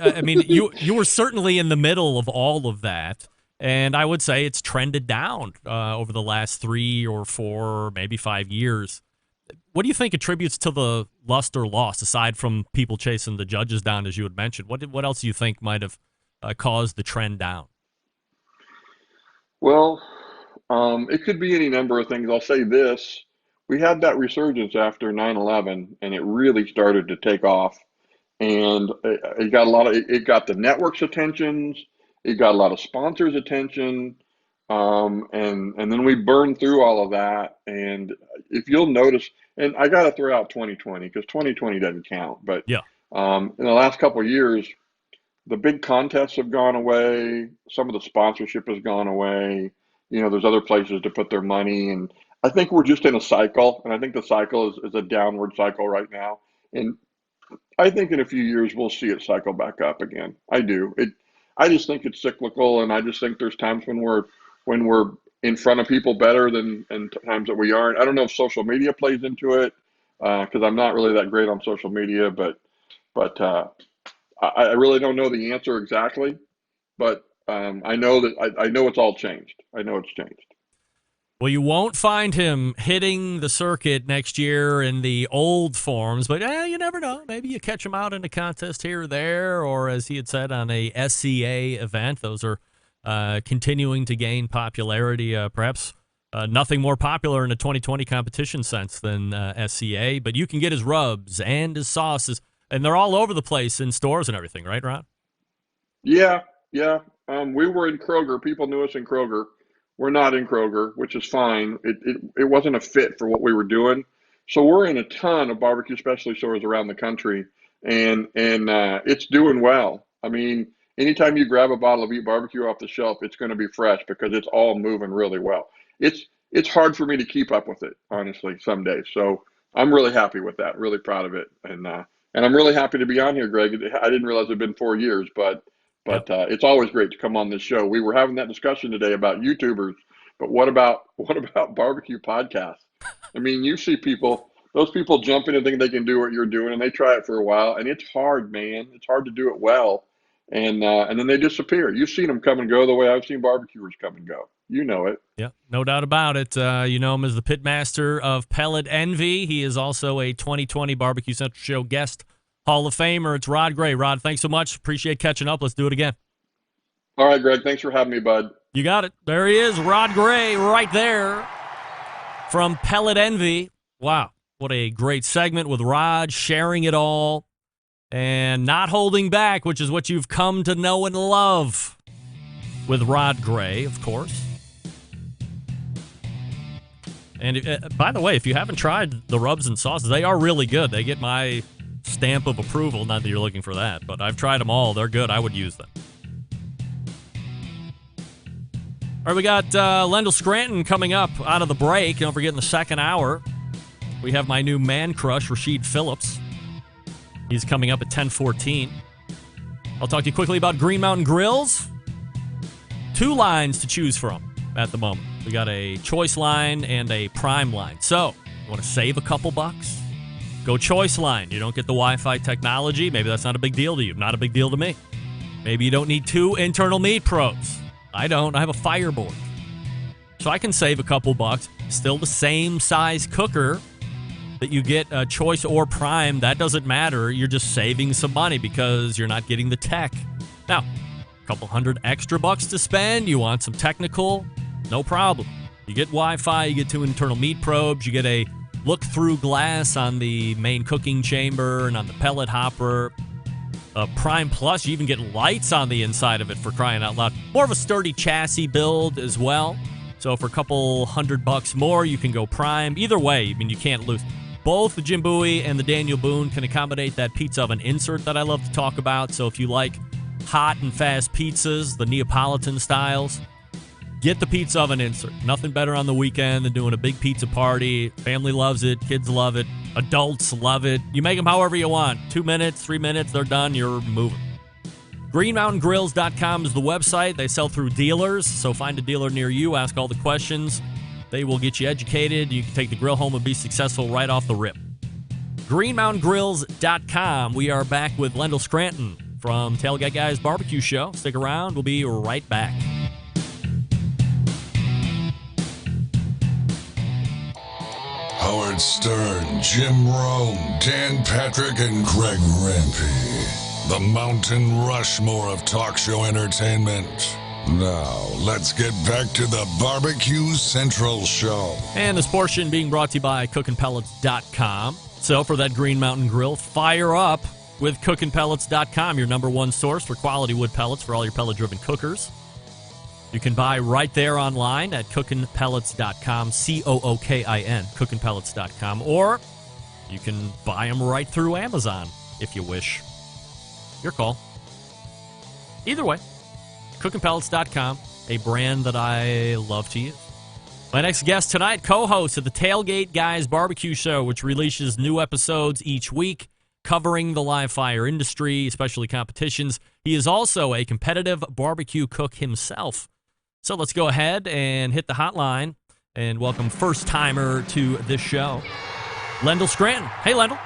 you were certainly in the middle of all of that, and I would say it's trended down over the last 3 or 4, maybe 5 years. What do you think attributes to the lust or loss, aside from people chasing the judges down, as you had mentioned? What else do you think might have caused the trend down? Well, it could be any number of things. I'll say this. We had that resurgence after 9/11, and it really started to take off. And it got the network's attentions. It got a lot of sponsors' attention. And then we burned through all of that. And if you'll notice, and I got to throw out 2020 because 2020 doesn't count. But yeah, in the last couple of years, the big contests have gone away. Some of the sponsorship has gone away. There's other places to put their money. And I think we're just in a cycle. And I think the cycle is a downward cycle right now. And I think in a few years, we'll see it cycle back up again. I do. I just think it's cyclical. And I just think there's times when we're in front of people better than times that we aren't. I don't know if social media plays into it because I'm not really that great on social media, but I really don't know the answer exactly. But I know it's all changed. I know it's changed. Well, you won't find him hitting the circuit next year in the old forms, but you never know. Maybe you catch him out in a contest here or there, or as he had said, on a SCA event. Those are continuing to gain popularity, perhaps nothing more popular in a 2020 competition sense than SCA, but you can get his rubs and his sauces, and they're all over the place in stores and everything, right, Ron? Yeah. We were in Kroger. People knew us in Kroger. We're not in Kroger, which is fine. It wasn't a fit for what we were doing. So we're in a ton of barbecue specialty stores around the country, and it's doing well. I mean, anytime you grab a bottle of Eat Barbecue off the shelf, it's going to be fresh because it's all moving really well. It's hard for me to keep up with it, honestly, some days. So I'm really happy with that, really proud of it. And I'm really happy to be on here, Greg. I didn't realize it had been 4 years, but it's always great to come on this show. We were having that discussion today about YouTubers, but what about barbecue podcasts? I mean, you see those people jump in and think they can do what you're doing, and they try it for a while, and it's hard, man. It's hard to do it well. And then they disappear. You've seen them come and go the way I've seen barbecuers come and go. You know it. Yeah, no doubt about it. You know him as the pitmaster of Pellet Envy. He is also a 2020 Barbecue Central Show guest Hall of Famer. It's Rod Gray. Rod, thanks so much. Appreciate catching up. Let's do it again. All right, Greg. Thanks for having me, bud. You got it. There he is, Rod Gray, right there from Pellet Envy. Wow, what a great segment with Rod, sharing it all and not holding back, which is what you've come to know and love with Rod Gray, of course. And by the way, if you haven't tried the rubs and sauces, they are really good. They get my stamp of approval. Not that you're looking for that, but I've tried them all. They're good. I would use them. All right, we got Lendl Scranton coming up out of the break. Don't forget, in the second hour, we have my new man crush, Rasheed Phillips. He's coming up at 10:14. I'll talk to you quickly about Green Mountain Grills. 2 lines to choose from at the moment. We got a choice line and a prime line. So, you want to save a couple bucks? Go choice line. You don't get the Wi-Fi technology. Maybe that's not a big deal to you. Not a big deal to me. Maybe you don't need 2 internal meat probes. I don't. I have a fireboard. So I can save a couple bucks. Still the same size cooker that you get choice or prime. That doesn't matter. You're just saving some money because you're not getting the tech. Now, a couple $100 extra bucks to spend. You want some technical? No problem. You get Wi-Fi, you get 2 internal meat probes, you get a look-through glass on the main cooking chamber and on the pellet hopper. Prime Plus, you even get lights on the inside of it, for crying out loud. More of a sturdy chassis build as well. So for a couple $100 more, you can go Prime. Either way, I mean, you can't lose. Both the Jim Bowie and the Daniel Boone can accommodate that pizza oven insert that I love to talk about. So if you like hot and fast pizzas, the Neapolitan styles, get the pizza oven insert. Nothing better on the weekend than doing a big pizza party. Family loves it. Kids love it. Adults love it. You make them however you want. 2 minutes, 3 minutes, they're done. You're moving. GreenMountainGrills.com is the website. They sell through dealers, so find a dealer near you. Ask all the questions. They will get you educated. You can take the grill home and be successful right off the rip. GreenMountainGrills.com. We are back with Lendl Scranton from Tailgate Guys Barbecue Show. Stick around. We'll be right back. Howard Stern, Jim Rome, Dan Patrick, and Greg Rempe. The Mountain Rushmore of talk show entertainment. Now, let's get back to the Barbecue Central Show. And this portion being brought to you by CookinPellets.com. So for that Green Mountain Grill, fire up with CookinPellets.com, your number one source for quality wood pellets for all your pellet-driven cookers. You can buy right there online at CookinPellets.com, COOKIN, CookinPellets.com, or you can buy them right through Amazon if you wish. Your call. Either way, CookinPellets.com, a brand that I love to use. My next guest tonight, co-host of the Tailgate Guys Barbecue Show, which releases new episodes each week covering the live fire industry, especially competitions. He is also a competitive barbecue cook himself. So let's go ahead and hit the hotline and welcome first-timer to this show, Lendl Scranton. Hey, Lendl.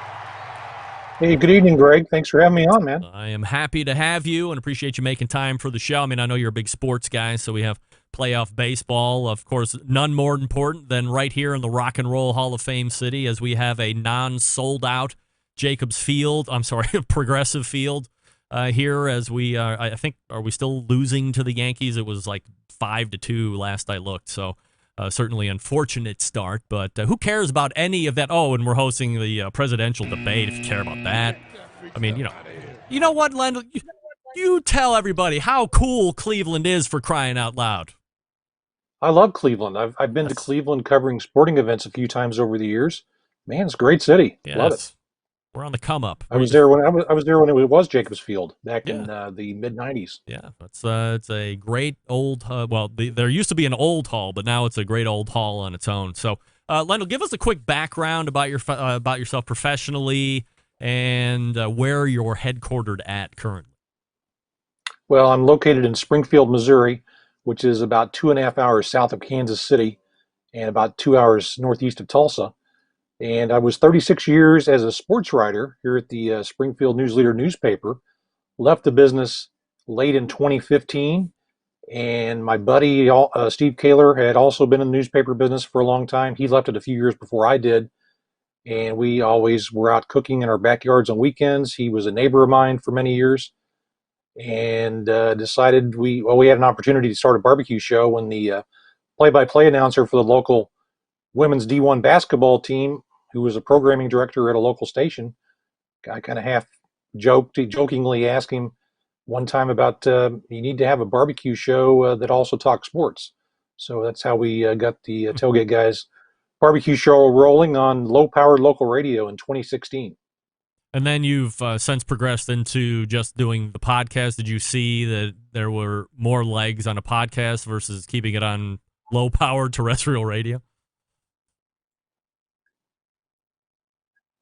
Hey, good evening, Greg. Thanks for having me on, man. I am happy to have you and appreciate you making time for the show. I mean, I know you're a big sports guy, so we have playoff baseball. Of course, none more important than right here in the Rock and Roll Hall of Fame city, as we have a non-sold-out Progressive Field here, as we I think, are we still losing to the Yankees? It was like 5-2 last I looked, so certainly unfortunate start, but who cares about any of that? Oh, and we're hosting the presidential debate, if you care about that. I mean, you know what, Lendl? You tell everybody how cool Cleveland is, for crying out loud. I love Cleveland. I've been to Cleveland covering sporting events a few times over the years. Man, it's a great city. Yes. Love it. We're on the come up. I was there when it was Jacobs Field back in the mid '90s. Yeah, it's a great old. There used to be an old hall, but now it's a great old hall on its own. So, Lendl, give us a quick background about yourself professionally and where you're headquartered at currently. Well, I'm located in Springfield, Missouri, which is about 2.5 hours south of Kansas City and about 2 hours northeast of Tulsa. And I was 36 years as a sports writer here at the Springfield News Leader newspaper. Left the business late in 2015. And my buddy, Steve Kaler, had also been in the newspaper business for a long time. He left it a few years before I did. And we always were out cooking in our backyards on weekends. He was a neighbor of mine for many years. and decided we had an opportunity to start a barbecue show when the play-by-play announcer for the local women's D1 basketball team, who was a programming director at a local station, I kind of half jokingly asked him one time about you need to have a barbecue show that also talks sports. So that's how we got the Tailgate Guys barbecue show rolling on low-powered local radio in 2016. And then you've since progressed into just doing the podcast. Did you see that there were more legs on a podcast versus keeping it on low-powered terrestrial radio?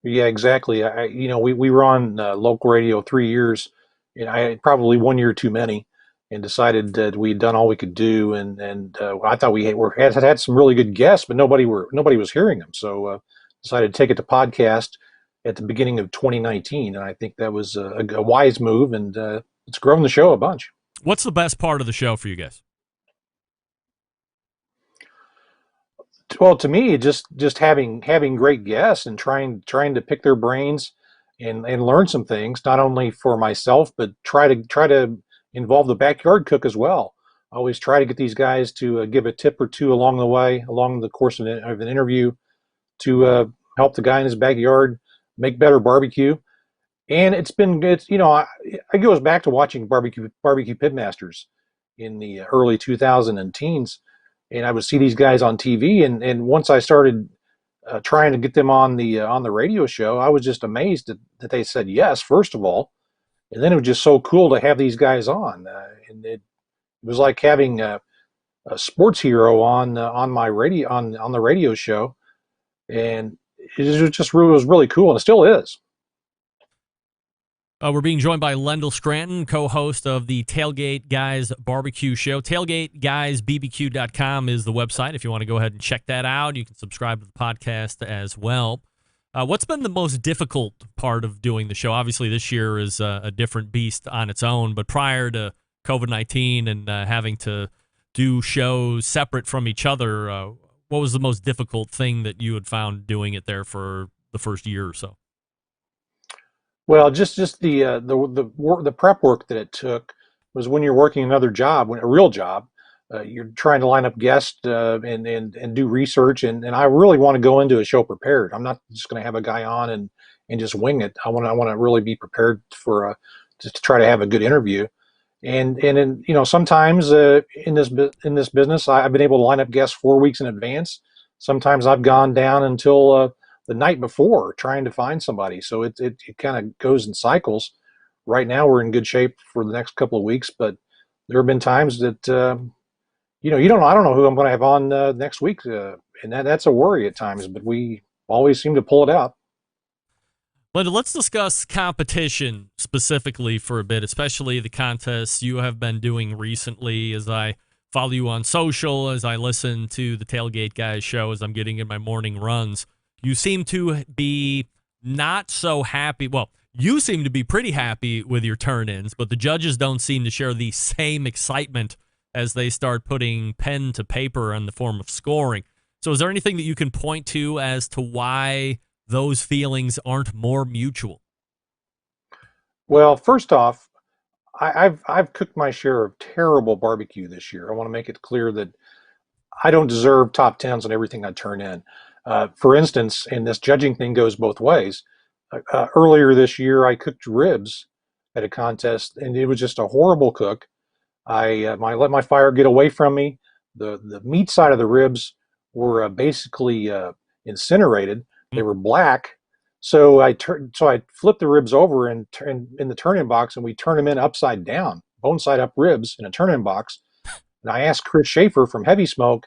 Yeah, exactly. We were on local radio 3 years, and I probably 1 year too many, and decided that we'd done all we could do, and I thought we had some really good guests, but nobody was hearing them. So decided to take it to podcast at the beginning of 2019, and I think that was a wise move, and it's grown the show a bunch. What's the best part of the show for you guys? Well, to me, just having great guests and trying to pick their brains and learn some things, not only for myself, but try to involve the backyard cook as well. I always try to get these guys to give a tip or two along the way, along the course of an interview, to help the guy in his backyard make better barbecue. And it goes back to watching barbecue pitmasters in the early 2000s and teens, and I would see these guys on TV, and once I started trying to get them on the radio show, I was just amazed that they said yes, first of all, and then it was just so cool to have these guys on, and it was like having a sports hero on my radio on the radio show, and it was really cool, and it still is. We're being joined by Lendl Scranton, co-host of the Tailgate Guys Barbecue Show. TailgateGuysBBQ.com is the website. If you want to go ahead and check that out, you can subscribe to the podcast as well. What's been the most difficult part of doing the show? Obviously, this year is a different beast on its own, but prior to COVID-19 and having to do shows separate from each other, what was the most difficult thing that you had found doing it there for the first year or so? Well, just the prep work that it took was when you're working another job, a real job, you're trying to line up guests and do research, and I really want to go into a show prepared. I'm not just going to have a guy on and just wing it. I want to really be prepared for just to try to have a good interview. And sometimes in this business, I've been able to line up guests 4 weeks in advance. Sometimes I've gone down until the night before trying to find somebody. So it kind of goes in cycles. Right now we're in good shape for the next couple of weeks, but there have been times that I don't know who I'm going to have on next week, and that's a worry at times. But we always seem to pull it out. Linda, let's discuss competition specifically for a bit, especially the contests you have been doing recently. As I follow you on social, as I listen to the Tailgate Guys show, as I'm getting in my morning runs, you seem to be not so happy. Well, you seem to be pretty happy with your turn-ins, but the judges don't seem to share the same excitement as they start putting pen to paper in the form of scoring. So is there anything that you can point to as to why those feelings aren't more mutual? Well, first off, I've cooked my share of terrible barbecue this year. I want to make it clear that I don't deserve top tens on everything I turn in. For instance, and this judging thing goes both ways. Earlier this year, I cooked ribs at a contest, and it was just a horrible cook. I let my fire get away from me. The meat side of the ribs were basically incinerated. They were black. So I flipped the ribs over and in the turn-in box, and we turned them in upside down, bone side up ribs in a turn-in box. And I asked Chris Schaefer from Heavy Smoke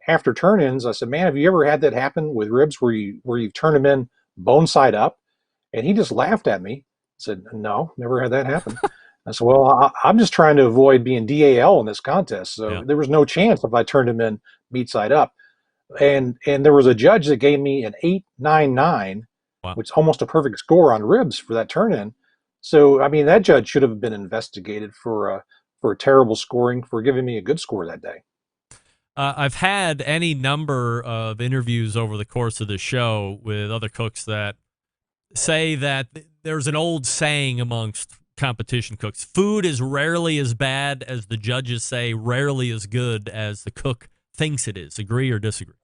after turn-ins, I said, man, have you ever had that happen with ribs where you turn them in bone side up? And he just laughed at me. He said, no, never had that happen. I said, well, I'm just trying to avoid being DAL in this contest. So there was no chance if I turned them in meat side up. And there was a judge that gave me an 8.99, wow, which is almost a perfect score on ribs for that turn-in. So, I mean, that judge should have been investigated for terrible scoring, for giving me a good score that day. I've had any number of interviews over the course of the show with other cooks that say that there's an old saying amongst competition cooks. Food is rarely as bad as the judges say, rarely as good as the cook thinks it is. Agree or disagree?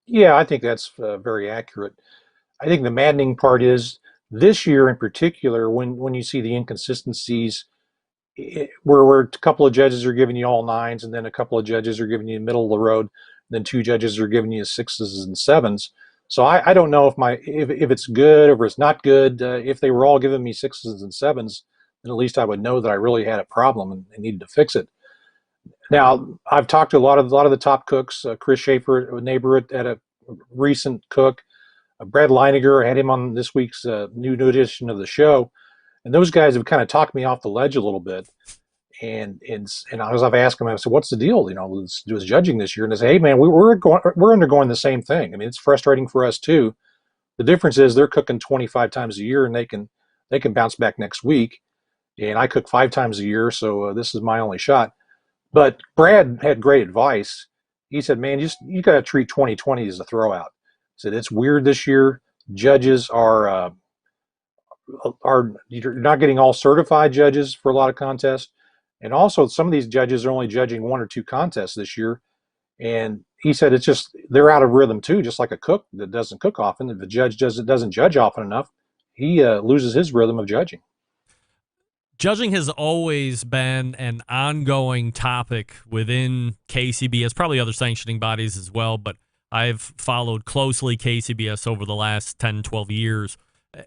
Yeah, I think that's very accurate. I think the maddening part is this year in particular, when you see the inconsistencies, where a couple of judges are giving you all nines, and then a couple of judges are giving you middle of the road, and then two judges are giving you sixes and sevens. So I don't know if it's good or if it's not good. If they were all giving me sixes and sevens, then at least I would know that I really had a problem and needed to fix it. Now, I've talked to a lot of the top cooks. Chris Schaefer, a neighbor at a recent cook, Brad Leiniger. I had him on this week's new edition of the show, and those guys have kind of talked me off the ledge a little bit. And as I've asked them, I said, "What's the deal? With judging this year?" And they say, "Hey, man, we're undergoing the same thing. I mean, it's frustrating for us too. The difference is they're cooking 25 times a year, and they can bounce back next week. And I cook 5 times a year, so this is my only shot." But Brad had great advice. He said, "Man, you got to treat 2020 as a throwout." He said, "It's weird this year. Judges are you're not getting all certified judges for a lot of contests, and also some of these judges are only judging 1 or 2 contests this year." And he said it's just they're out of rhythm too, just like a cook that doesn't cook often. If the judge doesn't judge often enough, he loses his rhythm of judging. Judging has always been an ongoing topic within KCBS, probably other sanctioning bodies as well, but I've followed closely KCBS over the last 10, 12 years.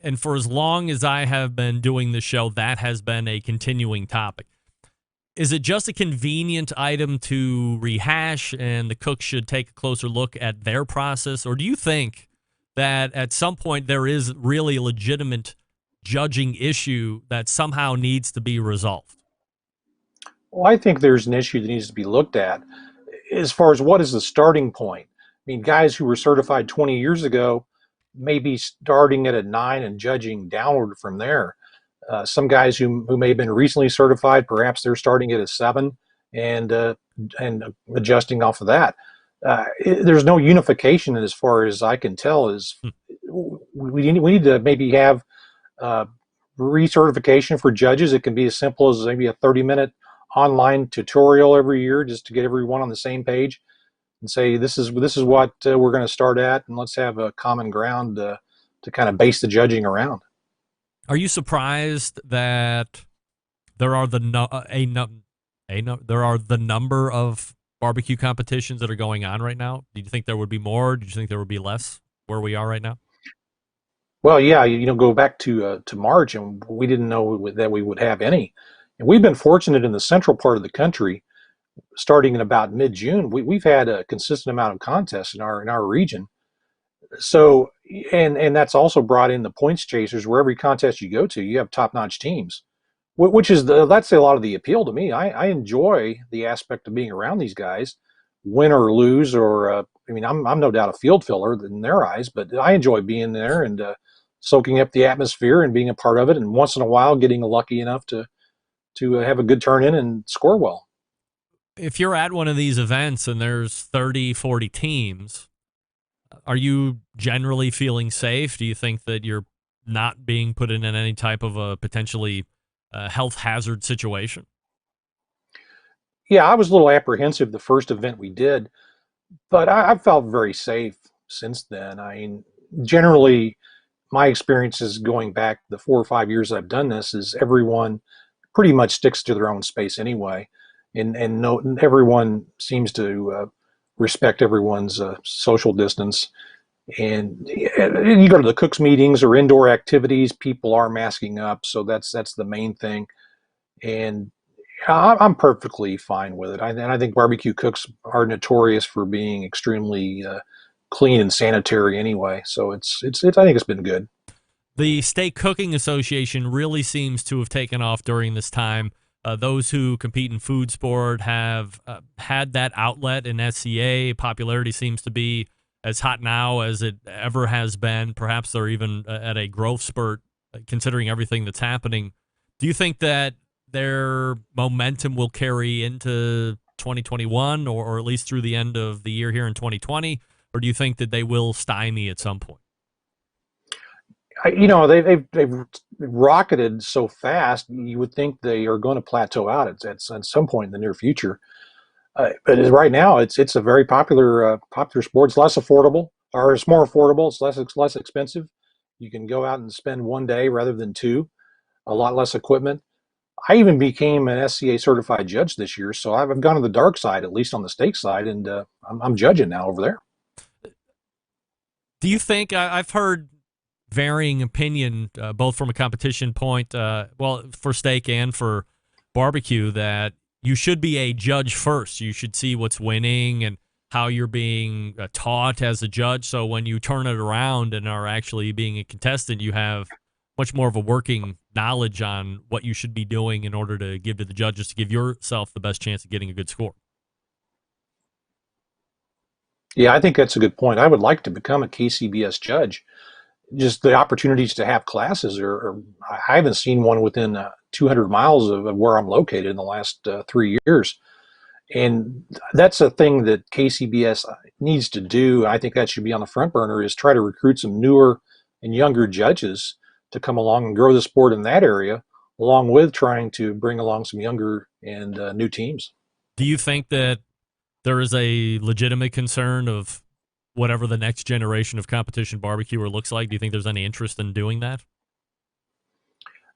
And for as long as I have been doing the show, that has been a continuing topic. Is it just a convenient item to rehash and the cook should take a closer look at their process? Or do you think that at some point there is really a legitimate judging issue that somehow needs to be resolved? Well, I think there's an issue that needs to be looked at as far as what is the starting point. I mean, guys who were certified 20 years ago may be starting at a 9 and judging downward from there. Some guys who may have been recently certified, perhaps they're starting at a 7 and adjusting off of that. There's no unification as far as I can tell. We need to maybe have recertification for judges. It can be as simple as maybe a 30-minute online tutorial every year just to get everyone on the same page and say this is what we're going to start at, and let's have a common ground to kind of base the judging around. Are you surprised that there are the number of barbecue competitions that are going on right now? Do you think there would be more? Do you think there would be less where we are right now? Well, yeah, go back to March, and we didn't know that we would have any. And we've been fortunate in the central part of the country, starting in about mid-June. We've had a consistent amount of contests in our region. So, and that's also brought in the points chasers, where every contest you go to, you have top-notch teams, which is that's a lot of the appeal to me. I enjoy the aspect of being around these guys, win or lose, or I mean, I'm no doubt a field filler in their eyes, but I enjoy being there and soaking up the atmosphere and being a part of it, and once in a while getting lucky enough to have a good turn in and score well. If you're at one of these events and there's 30, 40 teams, are you generally feeling safe? Do you think that you're not being put in any type of a potentially health hazard situation? Yeah, I was a little apprehensive the first event we did, but I've felt very safe since then. I mean, generally, my experiences going back the 4 or 5 years I've done this is everyone pretty much sticks to their own space anyway, and everyone seems to respect everyone's social distance. And you go to the cooks meetings or indoor activities, people are masking up, so that's the main thing. And I'm perfectly fine with it. And I think barbecue cooks are notorious for being extremely clean and sanitary anyway. So it's I think it's been good. The State Cooking Association really seems to have taken off during this time. Those who compete in food sport have had that outlet in SCA. Popularity seems to be as hot now as it ever has been. Perhaps they're even at a growth spurt, considering everything that's happening. Do you think that their momentum will carry into 2021 or at least through the end of the year here in 2020? Or do you think that they will stymie at some point? they've rocketed so fast. You would think they are going to plateau out at some point in the near future. But right now, it's a very popular sport. It's less affordable, or it's more affordable. It's less expensive. You can go out and spend one day rather than two. A lot less equipment. I even became an SCA certified judge this year, so I've gone to the dark side, at least on the stake side, and I'm judging now over there. Do you think I've heard varying opinion, both from a competition point, for steak and for barbecue, that you should be a judge first. You should see what's winning and how you're being taught as a judge. So when you turn it around and are actually being a contestant, you have much more of a working knowledge on what you should be doing in order to give to the judges to give yourself the best chance of getting a good score. Yeah, I think that's a good point. I would like to become a KCBS judge. Just the opportunities to have classes I haven't seen one within 200 miles of where I'm located in the last 3 years. And that's a thing that KCBS needs to do. I think that should be on the front burner, is try to recruit some newer and younger judges to come along and grow the sport in that area, along with trying to bring along some younger and new teams. Do you think that there is a legitimate concern of whatever the next generation of competition barbecuer looks like? Do you think there's any interest in doing that?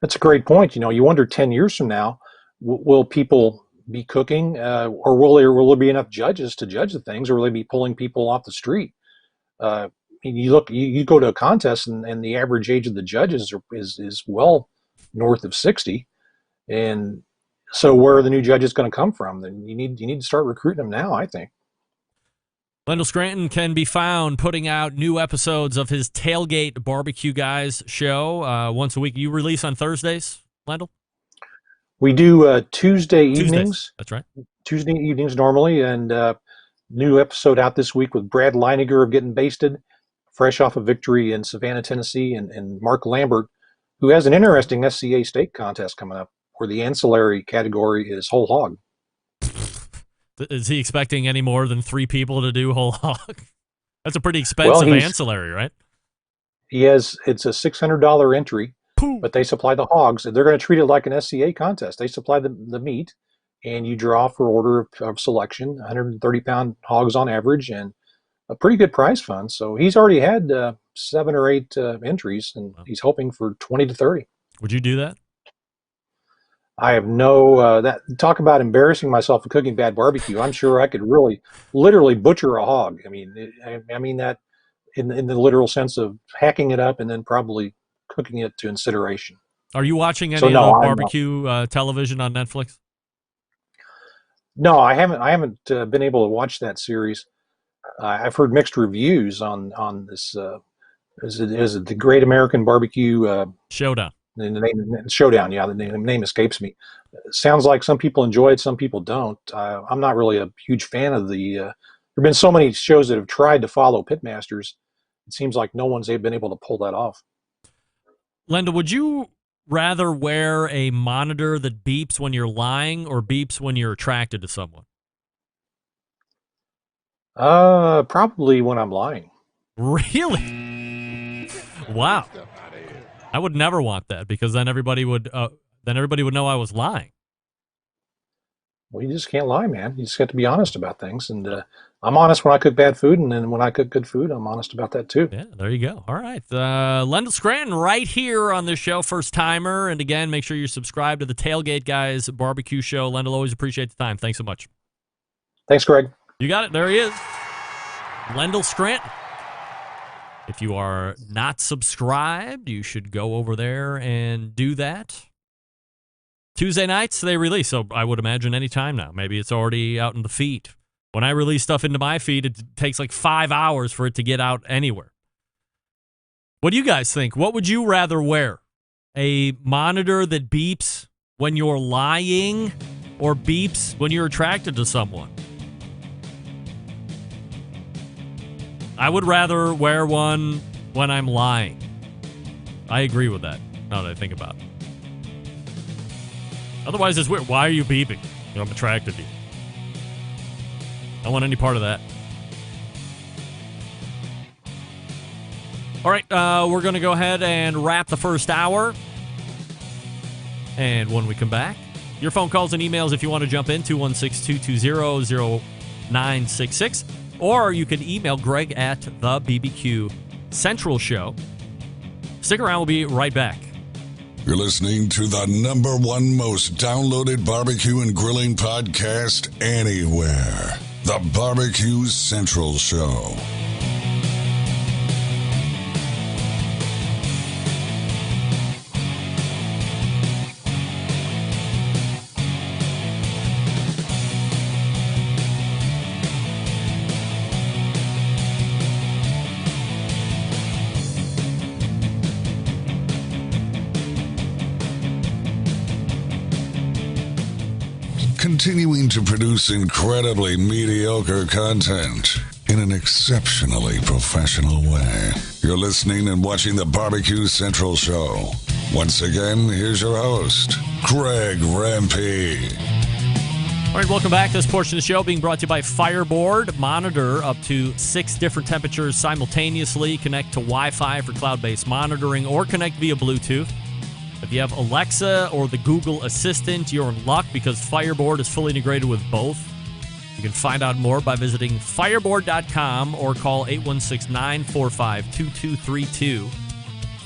That's a great point. You wonder 10 years from now, will people be cooking, or will there be enough judges to judge the things, or will they be pulling people off the street? You go to a contest, and the average age of the judges is well north of 60, and so where are the new judges going to come from? Then you need to start recruiting them now, I think. Lendl Scranton can be found putting out new episodes of his Tailgate Barbecue Guys show once a week. You release on Thursdays, Lendl? We do Tuesday evenings. That's right. Tuesday evenings normally, and new episode out this week with Brad Leiniger of Getting Basted, fresh off a victory in Savannah, Tennessee, and Mark Lambert, who has an interesting SCA steak contest coming up where the ancillary category is whole hog. Is he expecting any more than 3 people to do whole hog? That's a pretty expensive ancillary, right? It's a $600 entry, but they supply the hogs. They're going to treat it like an SCA contest. They supply the meat, and you draw for order of selection, 130-pound hogs on average, and a pretty good prize fund. So he's already had 7 or 8 entries, and he's hoping for 20 to 30. Would you do that? I have talk about embarrassing myself for cooking bad barbecue. I'm sure I could literally butcher a hog. I mean that in the literal sense of hacking it up and then probably cooking it to incineration. Are you watching any of the barbecue television on Netflix? No, I haven't been able to watch that series. I've heard mixed reviews on this. Is it the Great American Barbecue Showdown? The name Showdown, yeah, the name escapes me. Sounds like some people enjoy it, some people don't. I'm not really a huge fan of the. There have been so many shows that have tried to follow Pitmasters. It seems like no one's been able to pull that off. Lendl, would you rather wear a monitor that beeps when you're lying or beeps when you're attracted to someone? Probably when I'm lying. Really? Wow. I would never want that, because then everybody would know I was lying. Well, you just can't lie, man. You just have to be honest about things. And I'm honest when I cook bad food, and then when I cook good food, I'm honest about that too. Yeah, there you go. All right. Lendl Scranton right here on this show, first timer. And again, make sure you're subscribed to the Tailgate Guys Barbecue Show. Lendl, always appreciate the time. Thanks so much. Thanks, Greg. You got it. There he is. Lendl Scranton. If you are not subscribed, you should go over there and do that. Tuesday nights, they release, so I would imagine any time now. Maybe it's already out in the feed. When I release stuff into my feed, it takes like 5 hours for it to get out anywhere. What do you guys think? What would you rather wear? A monitor that beeps when you're lying or beeps when you're attracted to someone? I would rather wear one when I'm lying. I agree with that, now that I think about it. Otherwise, it's weird. Why are you beeping? I'm attracted to you. I don't want any part of that. All right, we're going to go ahead and wrap the first hour. And when we come back, your phone calls and emails if you want to jump in, 216-220-0966. Or you can email Greg at the BBQ Central Show. Stick around, we'll be right back. You're listening to the #1 most downloaded barbecue and grilling podcast anywhere. The BBQ Central Show. Continuing to produce incredibly mediocre content in an exceptionally professional way. You're listening and watching the Barbecue Central Show. Once again, here's your host, Greg Rempe. All right, welcome back. This portion of the show being brought to you by Fireboard. Monitor up to 6 different temperatures simultaneously. Connect to Wi-Fi for cloud-based monitoring or connect via Bluetooth. If you have Alexa or the Google Assistant, you're in luck because Fireboard is fully integrated with both. You can find out more by visiting fireboard.com or call 816-945-2232.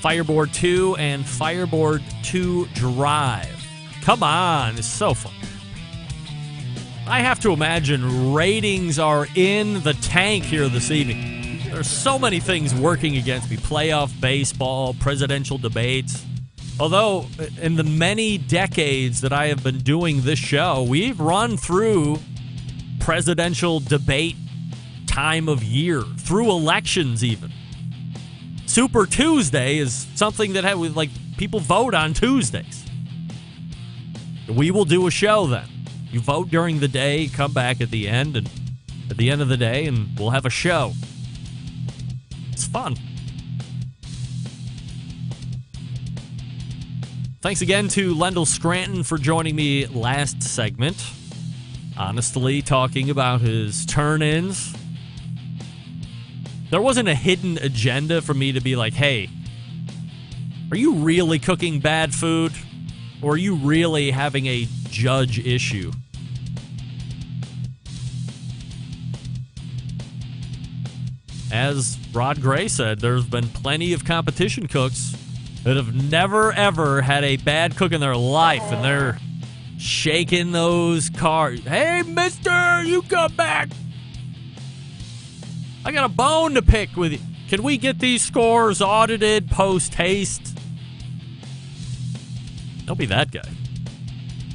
Fireboard 2 and Fireboard 2 Drive. Come on, it's so fun. I have to imagine ratings are in the tank here this evening. There's so many things working against me. Playoff baseball, presidential debates. Although, in the many decades that I have been doing this show, we've run through presidential debate time of year, through elections even. Super Tuesday is something that people vote on Tuesdays. We will do a show then. You vote during the day, come back at the end of the day, and we'll have a show. It's fun. Thanks again to Lendl Scranton for joining me last segment. Honestly, talking about his turn-ins. There wasn't a hidden agenda for me to be like, hey, are you really cooking bad food? Or are you really having a judge issue? As Rod Gray said, there's been plenty of competition cooks that have never, ever had a bad cook in their life, and they're shaking those cards. Hey, mister, you come back. I got a bone to pick with you. Can we get these scores audited post-haste? Don't be that guy.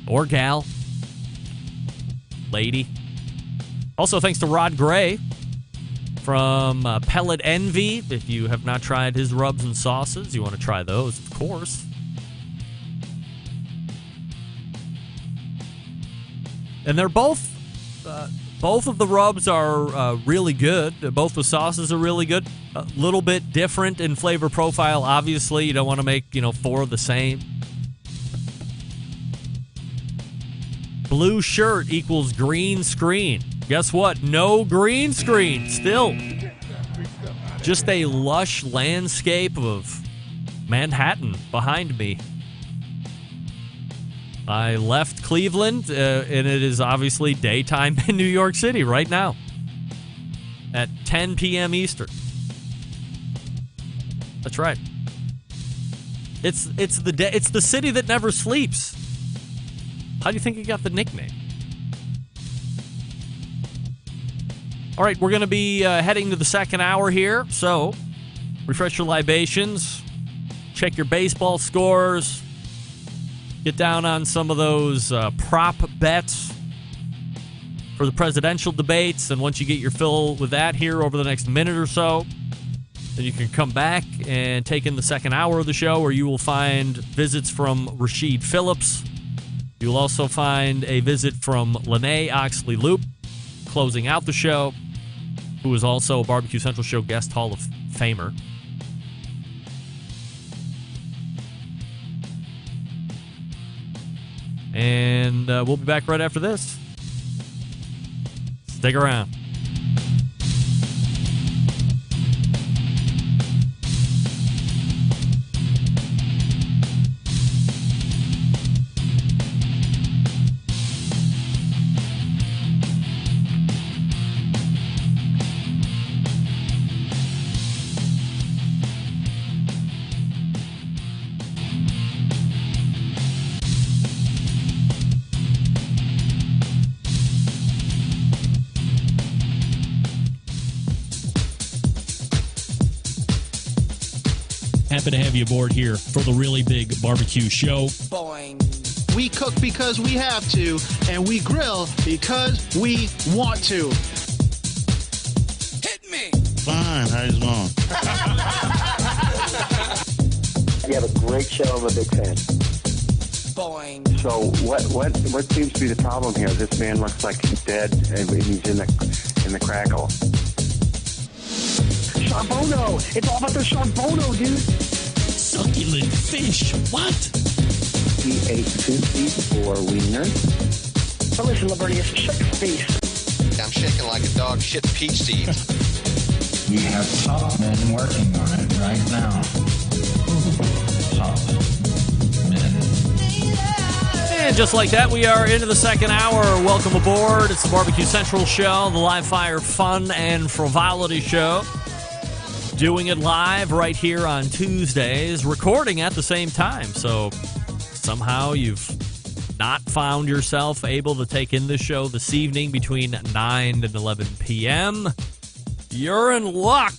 Or gal. Lady. Also, thanks to Rod Gray from Pellet Envy. If you have not tried his rubs and sauces, you want to try those, of course. And they're both of the rubs are really good. Both the sauces are really good. A little bit different in flavor profile, obviously. You don't want to make, 4 of the same. Blue shirt equals green screen. Guess what? No green screen. Still. Just a lush landscape of Manhattan behind me. I left Cleveland, and it is obviously daytime in New York City right now at 10 p.m. Eastern. That's right. It's the city that never sleeps. How do you think it got the nickname? All right, we're going to be heading to the second hour here, so refresh your libations, check your baseball scores, get down on some of those prop bets for the presidential debates, and once you get your fill with that here over the next minute or so, then you can come back and take in the second hour of the show, where you will find visits from Rasheed Phillips. You'll also find a visit from Lene Oxley-Loop, closing out the show, who is also a Barbecue Central Show guest Hall of Famer. And we'll be back right after this. Stick around. happy to have you aboard here for the Really Big Barbecue Show. Boing. We cook because we have to, and we grill because we want to. Hit me. Fine, how's it going? You have a great show. I'm a big fan. Boing. So what seems to be the problem here? This man looks like he's dead, and he's in the crackle. Charbono! It's all about the charbono, dude! Succulent fish. What? He ate 2 feet for wiener. But listen, Lavernius, shut your face. I'm shaking like a dog shit peach seed. We have top men working on it right now. Top men. And just like that, we are into the second hour. Welcome aboard. It's the Barbecue Central Show, the live fire fun and frivolity show. Doing it live right here on Tuesdays, recording at the same time. So somehow you've not found yourself able to take in the show this evening between 9 and 11 p.m., you're in luck.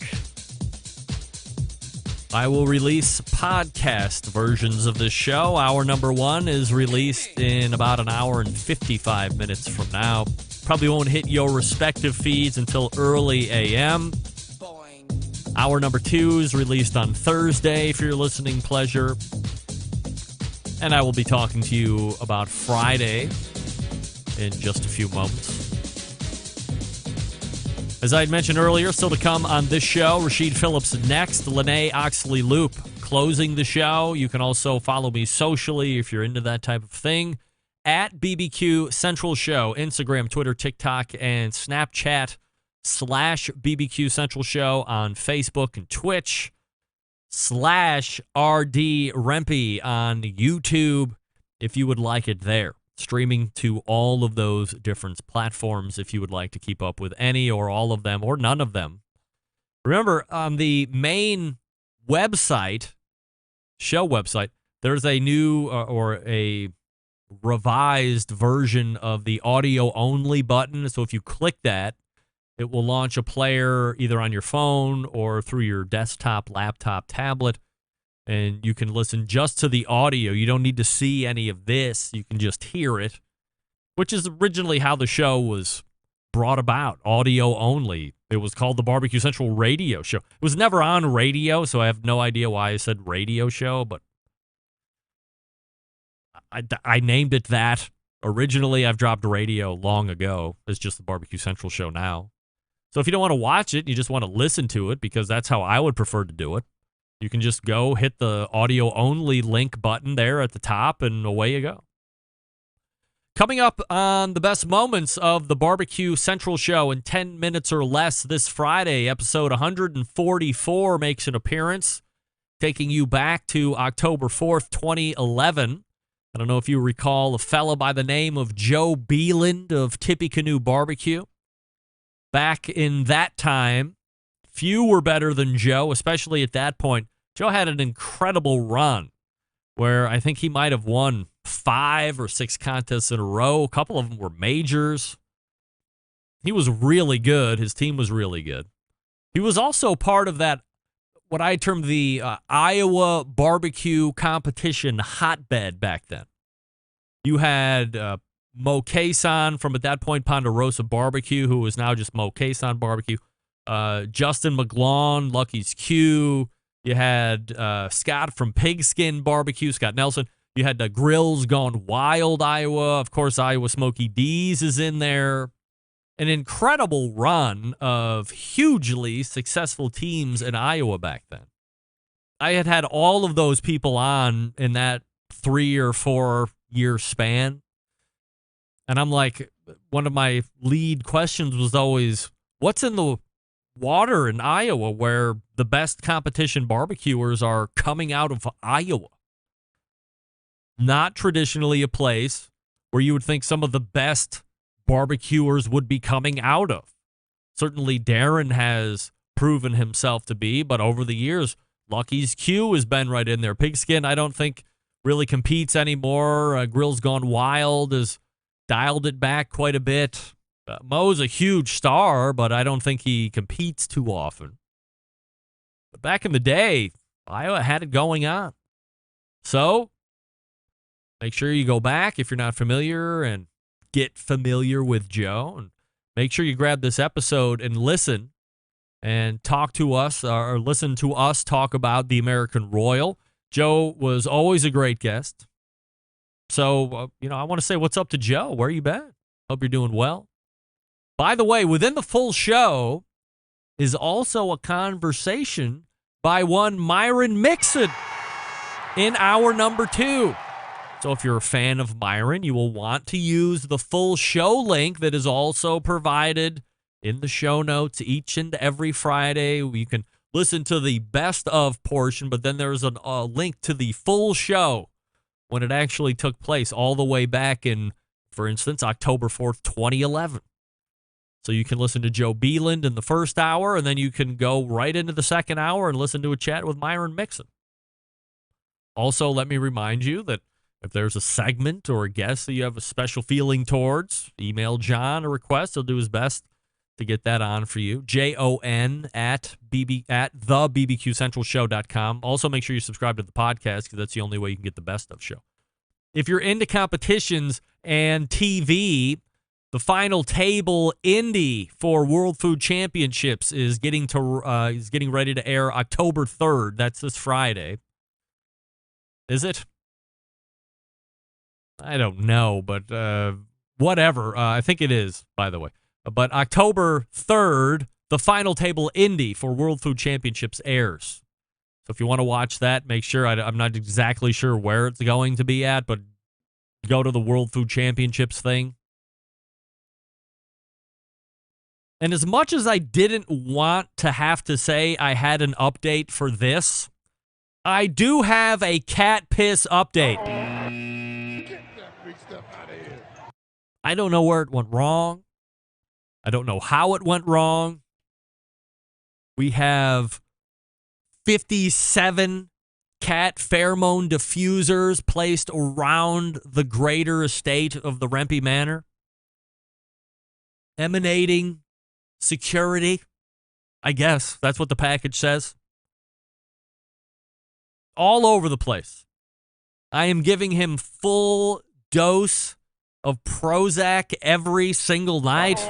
I will release podcast versions of this show. Hour number 1 is released in about an hour and 55 minutes from now. Probably won't hit your respective feeds until early a.m. Hour number 2 is released on Thursday for your listening pleasure. And I will be talking to you about Friday in just a few moments. As I had mentioned earlier, still to come on this show, Rasheed Phillips next, Lene Oxley Loop closing the show. You can also follow me socially if you're into that type of thing. At BBQ Central Show, Instagram, Twitter, TikTok, and Snapchat /BBQ Central Show on Facebook and Twitch. /RD Rempe on YouTube if you would like it there. Streaming to all of those different platforms if you would like to keep up with any or all of them or none of them. Remember, on the main website, show website, there's a new or a revised version of the audio-only button. So if you click that, it will launch a player either on your phone or through your desktop, laptop, tablet, and you can listen just to the audio. You don't need to see any of this. You can just hear it, which is originally how the show was brought about, audio only. It was called the Barbecue Central Radio Show. It was never on radio, so I have no idea why I said radio show, but I named it that. Originally, I've dropped radio long ago. It's just the Barbecue Central Show now. So if you don't want to watch it, you just want to listen to it, because that's how I would prefer to do it, you can just go hit the audio-only link button there at the top, and away you go. Coming up on the best moments of the Barbecue Central Show in 10 minutes or less this Friday, episode 144 makes an appearance, taking you back to October 4th, 2011. I don't know if you recall a fella by the name of Joe Beeland of Tippecanoe Barbecue. Back in that time, few were better than Joe, especially at that point. Joe had an incredible run where I think he might have won 5 or 6 contests in a row. A couple of them were majors. He was really good. His team was really good. He was also part of that, what I termed the Iowa barbecue competition hotbed back then. You had Mo Cason from, at that point, Ponderosa Barbecue, who is now just Mo Cason Barbecue. Justin McGlawn, Lucky's Q. You had Scott from Pigskin Barbecue, Scott Nelson. You had the Grills Gone Wild, Iowa. Of course, Iowa Smoky D's is in there. An incredible run of hugely successful teams in Iowa back then. I had all of those people on in that 3 or 4 year span. And I'm like, one of my lead questions was always, what's in the water in Iowa where the best competition barbecuers are coming out of Iowa? Not traditionally a place where you would think some of the best barbecuers would be coming out of. Certainly Darren has proven himself to be, but over the years, Lucky's Q has been right in there. Pigskin, I don't think really competes anymore. Grills Gone Wild has dialed it back quite a bit. Mo's a huge star, but I don't think he competes too often. But back in the day, Iowa had it going on. So make sure you go back if you're not familiar and get familiar with Joe. And make sure you grab this episode and listen and talk to us or listen to us talk about the American Royal. Joe was always a great guest. So, I want to say what's up to Joe. Where you been? Hope you're doing well. By the way, within the full show is also a conversation by one Myron Mixon in hour number 2. So if you're a fan of Myron, you will want to use the full show link that is also provided in the show notes each and every Friday. You can listen to the best of portion, but then there's a link to the full show when it actually took place all the way back in, for instance, October 4th, 2011. So you can listen to Joe Beeland in the first hour, and then you can go right into the second hour and listen to a chat with Myron Mixon. Also, let me remind you that if there's a segment or a guest that you have a special feeling towards, email John a request. He'll do his best to get that on for you. JON at thebbqcentralshow.com. Also, make sure you subscribe to the podcast because that's the only way you can get the best of show. If you're into competitions and TV, the final table Indy for World Food Championships is getting ready to air October 3rd. That's this Friday. Is it? I don't know, but whatever. I think it is, by the way. But October 3rd, the final table Indy for World Food Championships airs. So if you want to watch that, make sure, I'm not exactly sure where it's going to be at, but go to the World Food Championships thing. And as much as I didn't want to have to say I had an update for this, I do have a cat piss update. Get that big stuff out of here. I don't know where it went wrong. I don't know how it went wrong. We have 57 cat pheromone diffusers placed around the greater estate of the Rempe Manor, emanating security. I guess that's what the package says. All over the place. I am giving him full dose of Prozac every single night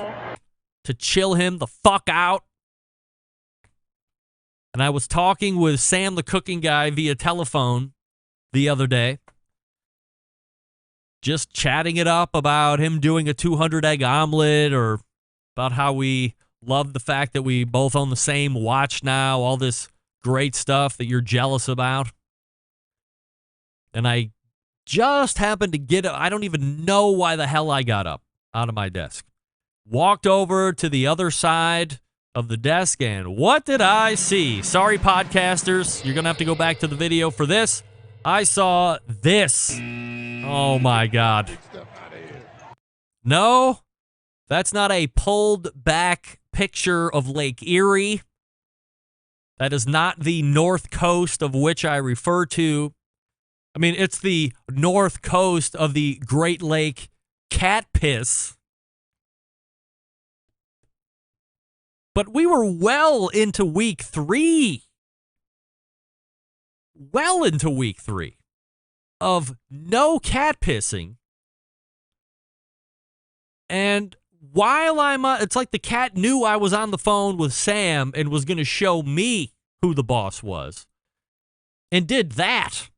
to chill him the fuck out. And I was talking with Sam, the cooking guy, via telephone the other day. Just chatting it up about him doing a 200-egg omelet or about how we love the fact that we both own the same watch now, all this great stuff that you're jealous about. And I just happened to get up. I don't even know why the hell I got up out of my desk. Walked over to the other side of the desk, and what did I see? Sorry, podcasters. You're going to have to go back to the video for this. I saw this. Oh, my God. No, that's not a pulled back picture of Lake Erie. That is not the north coast of which I refer to. I mean, it's the north coast of the Great Lake cat piss. But we were well into week 3. Well into week 3 of no cat pissing. And while it's like the cat knew I was on the phone with Sam and was going to show me who the boss was. And did that.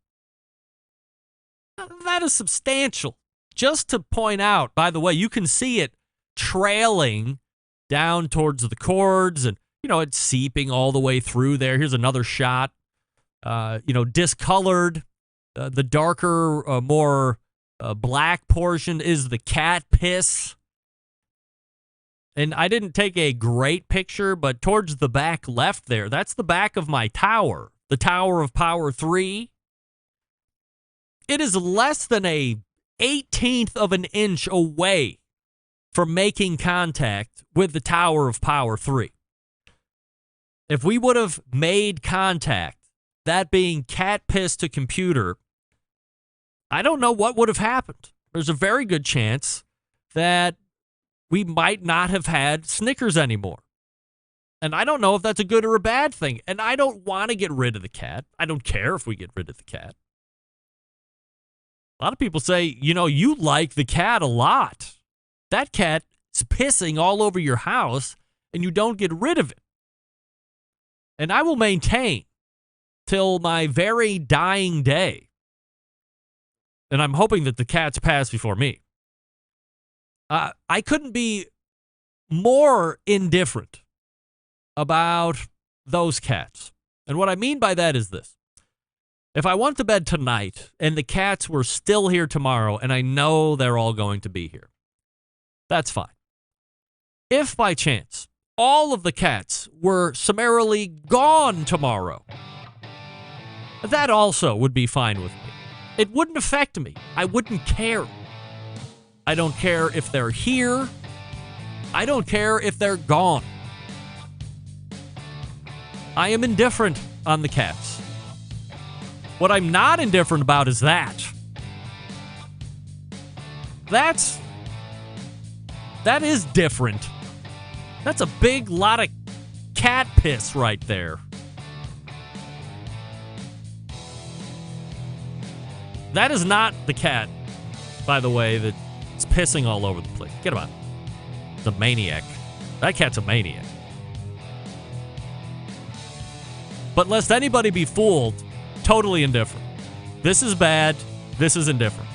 That is substantial. Just to point out, by the way, you can see it trailing down towards the cords and, it's seeping all the way through there. Here's another shot. Discolored. The darker, more black portion is the cat piss. And I didn't take a great picture, but towards the back left there, that's the back of my tower. The Tower of Power 3. It is less than a 1/18 of an inch away from making contact with the Tower of Power 3. If we would have made contact, that being cat piss to computer, I don't know what would have happened. There's a very good chance that we might not have had Snickers anymore. And I don't know if that's a good or a bad thing. And I don't want to get rid of the cat. I don't care if we get rid of the cat. A lot of people say, you like the cat a lot. That cat's pissing all over your house, and you don't get rid of it. And I will maintain till my very dying day, and I'm hoping that the cats pass before me, I couldn't be more indifferent about those cats. And what I mean by that is this. If I went to bed tonight and the cats were still here tomorrow, and I know they're all going to be here, that's fine. If by chance all of the cats were summarily gone tomorrow, that also would be fine with me. It wouldn't affect me. I wouldn't care. I don't care if they're here. I don't care if they're gone. I am indifferent on the cats. What I'm not indifferent about is that. That is different. That's a big lot of cat piss right there. That is not the cat, by the way, that's pissing all over the place. Get him out. It's a maniac. That cat's a maniac. But lest anybody be fooled, totally indifferent. This is bad. This is indifferent.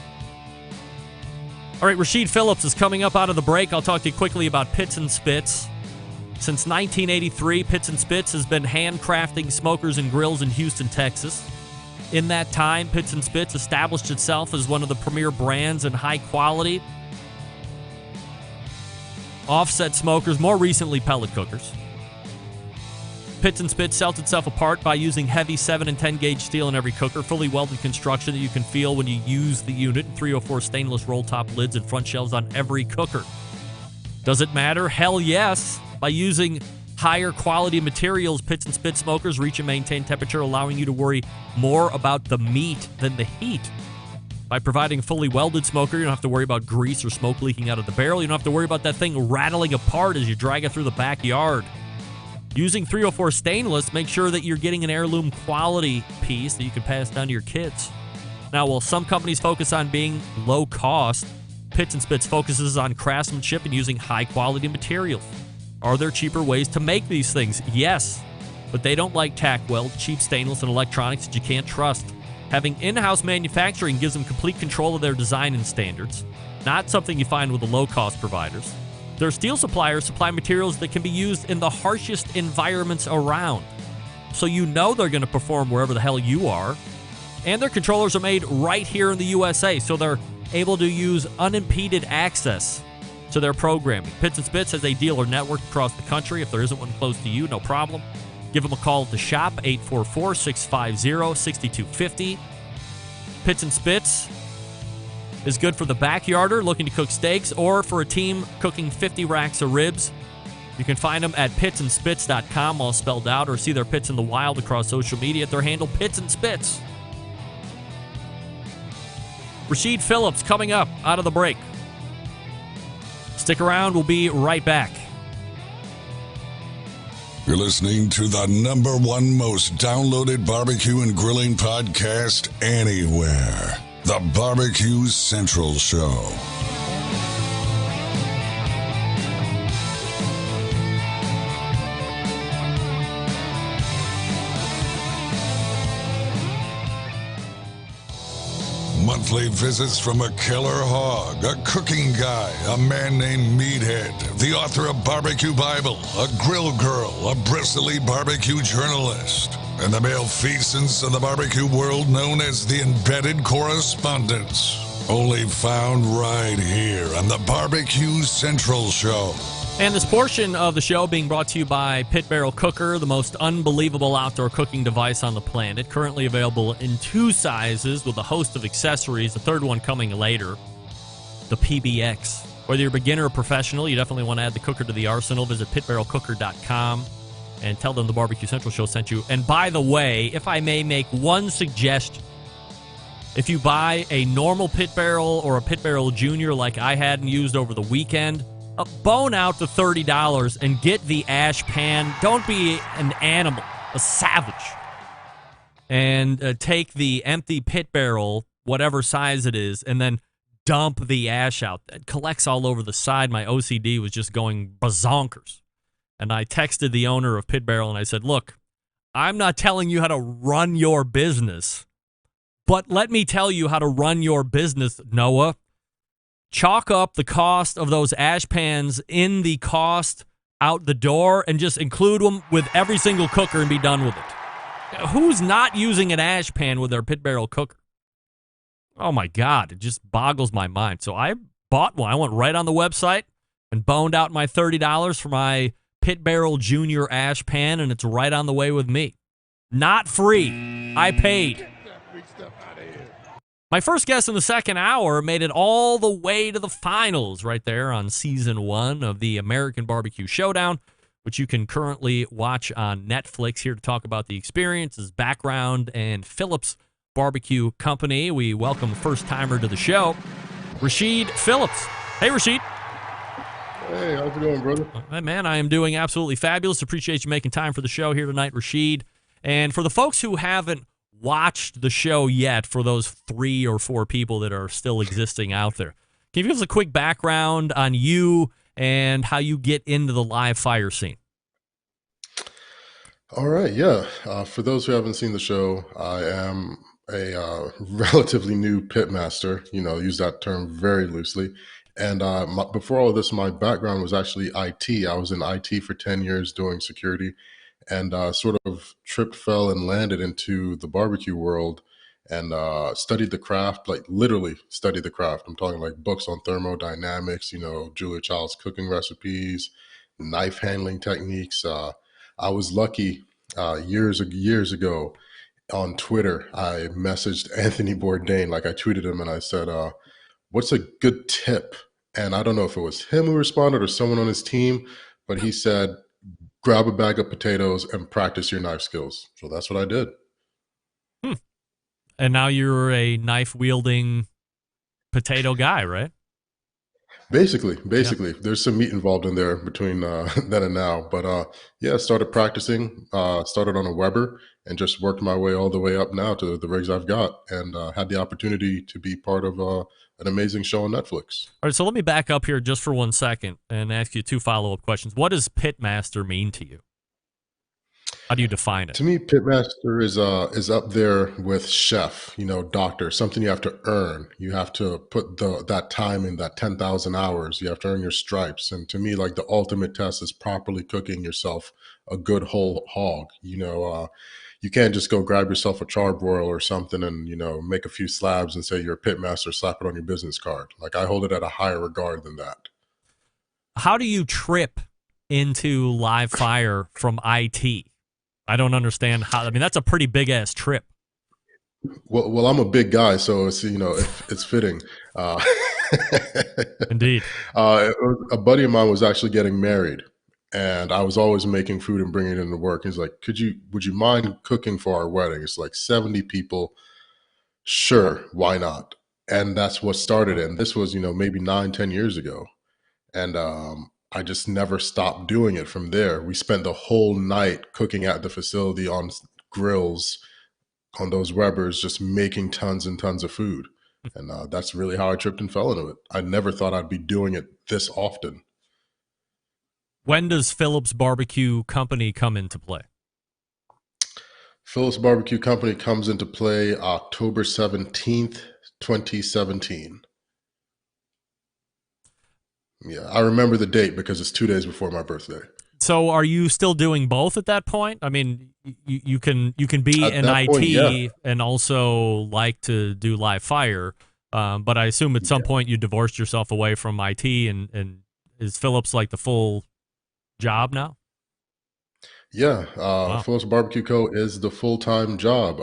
All right, Rasheed Phillips is coming up out of the break. I'll talk to you quickly about Pits and Spits. Since 1983, Pits and Spits has been handcrafting smokers and grills in Houston, Texas. In that time, Pits and Spits established itself as one of the premier brands in high quality offset smokers, more recently pellet cookers. Pits and Spits sells itself apart by using heavy 7 and 10 gauge steel in every cooker, fully welded construction that you can feel when you use the unit, 304 stainless roll top lids and front shelves on every cooker. Does it matter? Hell yes. By using higher quality materials, Pits and Spits smokers reach and maintain temperature, allowing you to worry more about the meat than the heat. By providing a fully welded smoker, you don't have to worry about grease or smoke leaking out of the barrel. You don't have to worry about that thing rattling apart as you drag it through the backyard. Using 304 stainless, make sure that you're getting an heirloom quality piece that you can pass down to your kids. Now, while some companies focus on being low cost, Pits and Spits focuses on craftsmanship and using high quality materials. Are there cheaper ways to make these things? Yes, but they don't like tack weld, cheap stainless, and electronics that you can't trust. Having in-house manufacturing gives them complete control of their design and standards, not something you find with the low-cost providers. Their steel suppliers supply materials that can be used in the harshest environments around, so you know they're going to perform wherever the hell you are. And their controllers are made right here in the USA, so they're able to use unimpeded access to their programming. Pits and Spits has a dealer network across the country. If there isn't one close to you, no problem. Give them a call at the shop, 844-650-6250. Pits and Spits is good for the backyarder looking to cook steaks or for a team cooking 50 racks of ribs. You can find them at pitsandspits.com, all spelled out, or see their pits in the wild across social media at their handle, Pits and Spits. Rasheed Phillips coming up out of the break. Stick around. We'll be right back. You're listening to the #1 most downloaded barbecue and grilling podcast anywhere. The Barbecue Central Show. Monthly visits from a killer hog, a cooking guy, a man named Meathead, the author of Barbecue Bible, a grill girl, a bristly barbecue journalist, and the malfeasance of the barbecue world known as the embedded correspondents. Only found right here on the Barbecue Central Show. And this portion of the show being brought to you by Pit Barrel Cooker, the most unbelievable outdoor cooking device on the planet. Currently available in 2 sizes with a host of accessories, the third one coming later, the PBX. Whether you're a beginner or professional, you definitely want to add the cooker to the arsenal. Visit pitbarrelcooker.com and tell them the Barbecue Central Show sent you. And by the way, if I may make one suggestion, if you buy a normal Pit Barrel or a Pit Barrel Junior like I had and used over the weekend, bone out the $30 and get the ash pan. Don't be an animal, a savage. And take the empty pit barrel, whatever size it is, and then dump the ash out. It collects all over the side. My OCD was just going bazonkers. And I texted the owner of Pit Barrel and I said, look, I'm not telling you how to run your business, but let me tell you how to run your business, Noah. Chalk up the cost of those ash pans in the cost out the door and just include them with every single cooker and be done with it. Who's not using an ash pan with their Pit Barrel cooker? Oh, my God. It just boggles my mind. So I bought one. I went right on the website and boned out my $30 for my Pit Barrel Junior ash pan, and it's right on the way with me. Not free. I paid. My first guest in the second hour made it all the way to the finals right there on Season 1 of the American Barbecue Showdown, which you can currently watch on Netflix. Here to talk about the experience, his background, and Phillips Barbecue Company. We welcome a first-timer to the show, Rasheed Phillips. Hey, Rasheed. Hey, how's it going, brother? Hey, man, I am doing absolutely fabulous. Appreciate you making time for the show here tonight, Rasheed. And for the folks who haven't watched the show yet, for those 3 or 4 people that are still existing out there, can you give us a quick background on you and how you get into the live fire scene? All right, yeah. For those who haven't seen the show, I am a relatively new pitmaster. Use that term very loosely. And before all of this, my background was actually IT. I was in IT for 10 years doing security, and sort of tripped, fell, and landed into the barbecue world and studied the craft, like literally studied the craft. I'm talking like books on thermodynamics, Julia Child's cooking recipes, knife handling techniques. I was lucky years ago on Twitter. I messaged Anthony Bourdain, like I tweeted him and I said, what's a good tip? And I don't know if it was him who responded or someone on his team, but he said, grab a bag of potatoes and practice your knife skills. So that's what I did. And now you're a knife-wielding potato guy, right? Basically. Yeah. There's some meat involved in there between then and now. But yeah, started practicing, started on a Weber, and just worked my way all the way up now to the rigs I've got, and had the opportunity to be part of an amazing show on Netflix. All right, so let me back up here just for 1 second and ask you 2 follow-up questions. What does pitmaster mean to you? How do you define it? To me, pitmaster is up there with chef, doctor, something you have to earn. You have to put that time in, that 10,000 hours. You have to earn your stripes. And to me, like the ultimate test is properly cooking yourself a good whole hog. You can't just go grab yourself a charbroil or something and, make a few slabs and say you're a pitmaster, slap it on your business card. Like I hold it at a higher regard than that. How do you trip into live fire from IT? I don't understand how. I mean, that's a pretty big ass trip. Well, I'm a big guy, so it's it's fitting. Indeed. A buddy of mine was actually getting married, and I was always making food and bringing it into work. He's like, would you mind cooking for our wedding? It's like 70 people. Sure, why not? And that's what started it. And this was maybe 9-10 years ago, and I just never stopped doing it from there. We spent the whole night cooking at the facility on grills, on those Webers, just making tons and tons of food. And that's really how I tripped and fell into it. I never thought I'd be doing it this often. When does Phillips Barbecue Company come into play? Phillips Barbecue Company comes into play October 17th, 2017. Yeah, I remember the date because it's 2 days before my birthday. So are you still doing both at that point? I mean, you can be at in IT point, yeah. and also like to do live fire, but I assume at some point you divorced yourself away from IT, and is Phillips like the full job now? Yeah, Wow. Phillips Barbecue Co. is the full-time job.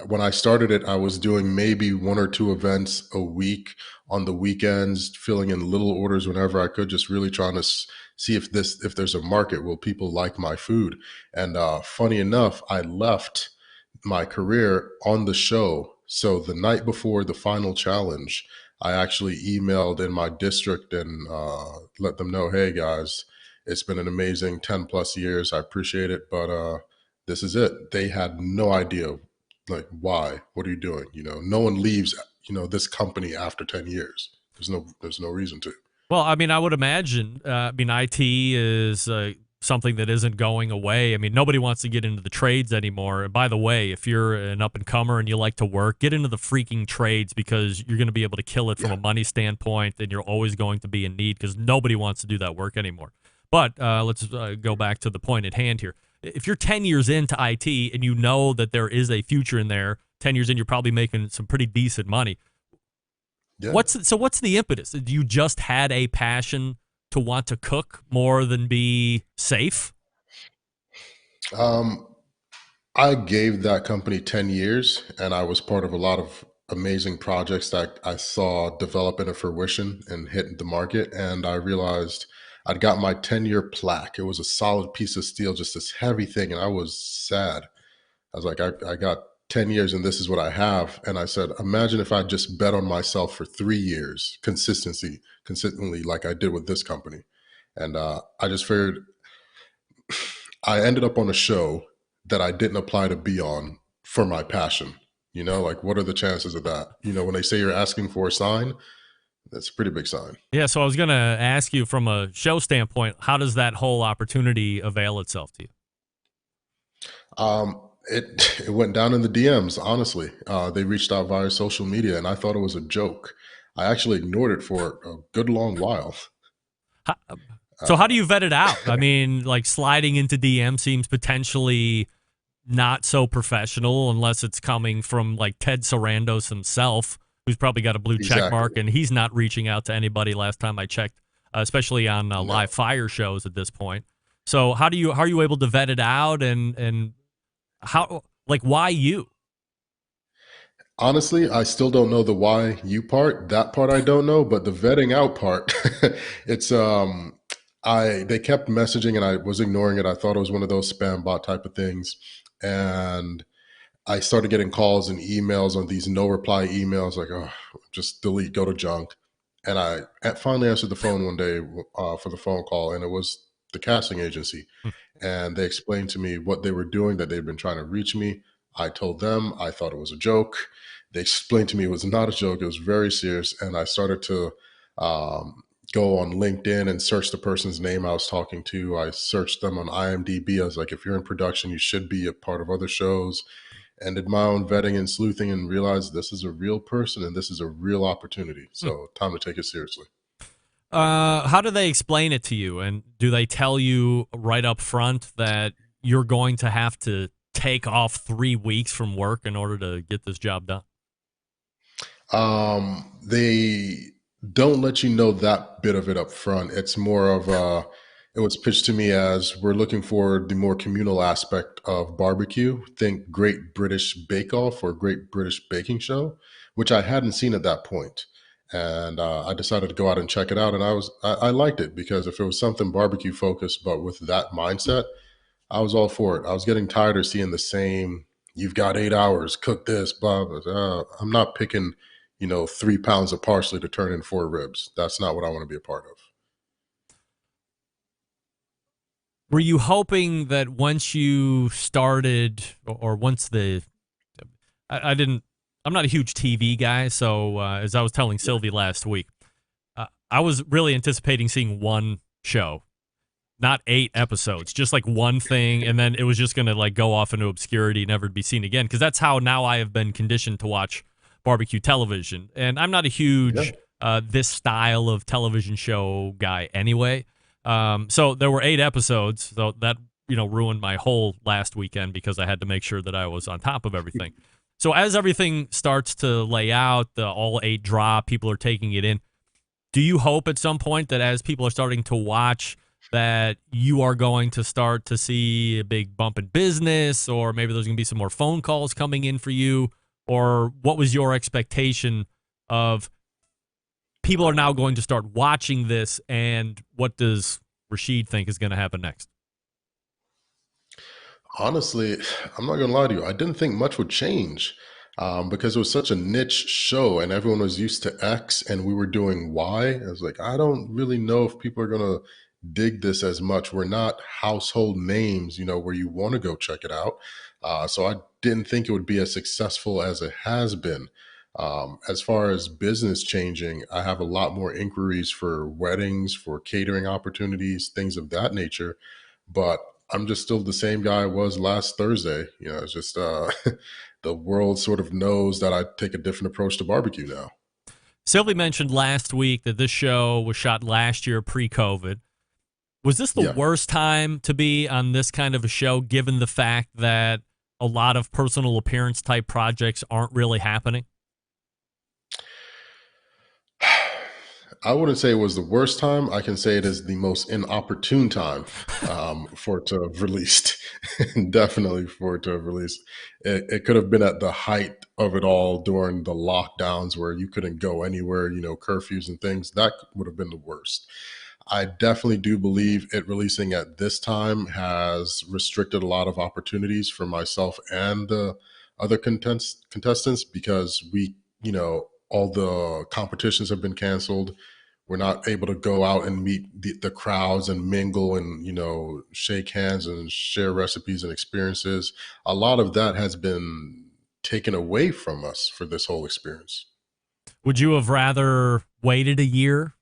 When I started it, I was doing maybe 1 or 2 events a week on the weekends, filling in little orders whenever I could, just really trying to see if there's a market. Will people like my food? And funny enough, I left my career on the show. So the night before the final challenge, I actually emailed in my district and let them know, hey guys, it's been an amazing 10 plus years. I appreciate it, but this is it. They had no idea, like, why? What are you doing? No one leaves, this company after 10 years. There's no reason to. Well, I mean, I would imagine. IT is something that isn't going away. I mean, nobody wants to get into the trades anymore. And by the way, if you're an up and comer and you like to work, get into the freaking trades because you're going to be able to kill it from a money standpoint, and you're always going to be in need because nobody wants to do that work anymore. But let's go back to the point at hand here. If you're 10 years into IT and you know that there is a future in there, 10 years in, you're probably making some pretty decent money. Yeah. What's the impetus? You just had a passion to want to cook more than be safe? I gave that company 10 years, and I was part of a lot of amazing projects that I saw develop into fruition and hit the market. And I realized I'd got my 10-year plaque. It was a solid piece of steel, just this heavy thing. And I was sad. I was like, I got 10 years and this is what I have. And I said, imagine if I just bet on myself for 3 years, consistently, like I did with this company. And I just figured I ended up on a show that I didn't apply to be on for my passion. Like, what are the chances of that? When they say you're asking for a sign, that's a pretty big sign. Yeah, so I was going to ask you from a show standpoint, how does that whole opportunity avail itself to you? It went down in the DMs, honestly. They reached out via social media, and I thought it was a joke. I actually ignored it for a good long while. So how do you vet it out? I mean, like sliding into DM seems potentially not so professional unless it's coming from like Ted Sarandos himself, who's probably got a blue check mark, and he's not reaching out to anybody last time I checked, especially on live fire shows at this point. So how are you able to vet it out and how, like, why you? Honestly, I still don't know the why you part. That part I don't know, but the vetting out part, it's they kept messaging and I was ignoring it. I thought it was one of those spam bot type of things. And I started getting calls and emails on these no reply emails, like, oh, just delete, go to junk. And I finally answered the phone one day for the phone call, and it was the casting agency. And they explained to me what they were doing, that they'd been trying to reach me. I told them I thought it was a joke. They explained to me it was not a joke. It was very serious. And I started to go on LinkedIn and search the person's name I was talking to. I searched them on IMDb. I was like, if you're in production, you should be a part of other shows. And did my own vetting and sleuthing and realized this is a real person and this is a real opportunity. So time to take it seriously. How do they explain it to you? And do they tell you right up front that you're going to have to take off 3 weeks from work in order to get this job done? They don't let you know that bit of it up front. It's more of it was pitched to me as we're looking for the more communal aspect of barbecue. Think Great British Bake Off or Great British Baking Show, which I hadn't seen at that point. And I decided to go out and check it out. And I liked it because if it was something barbecue focused, but with that mindset, I was all for it. I was getting tired of seeing the same, you've got 8 hours, cook this, blah, blah, blah. I'm not picking 3 pounds of parsley to turn in 4 ribs. That's not what I want to be a part of. Were you hoping that once you started, or once I'm not a huge TV guy, so as I was telling Sylvie last week, I was really anticipating seeing one show, not 8 episodes, just like one thing, and then it was just going to like go off into obscurity, never to be seen again, because that's how now I have been conditioned to watch barbecue television. And I'm not a huge this style of television show guy anyway. So there were 8 episodes, so that ruined my whole last weekend because I had to make sure that I was on top of everything. So as everything starts to lay out, the all 8 drop, people are taking it in. Do you hope at some point that as people are starting to watch that you are going to start to see a big bump in business, or maybe there's going to be some more phone calls coming in for you? Or what was your expectation of people are now going to start watching this, and what does Rasheed think is going to happen next? Honestly, I'm not going to lie to you. I didn't think much would change. because it was such a niche show and everyone was used to X and we were doing Y. I was like, I don't really know if people are going to dig this as much. We're not household names, where you want to go check it out. So I didn't think it would be as successful as it has been. As far as business changing, I have a lot more inquiries for weddings, for catering opportunities, things of that nature. But I'm just still the same guy I was last Thursday. It's just the world sort of knows that I take a different approach to barbecue now. Sylvie mentioned last week that this show was shot last year pre-COVID. Was this the worst time to be on this kind of a show, given the fact that a lot of personal appearance type projects aren't really happening? I wouldn't say it was the worst time. I can say it is the most inopportune time for it to have released. Definitely for it to have released. It could have been at the height of it all during the lockdowns where you couldn't go anywhere, curfews and things. That would have been the worst. I definitely do believe it releasing at this time has restricted a lot of opportunities for myself and the other contestants because all the competitions have been canceled. We're not able to go out and meet the crowds and mingle and, shake hands and share recipes and experiences. A lot of that has been taken away from us for this whole experience. Would you have rather waited a year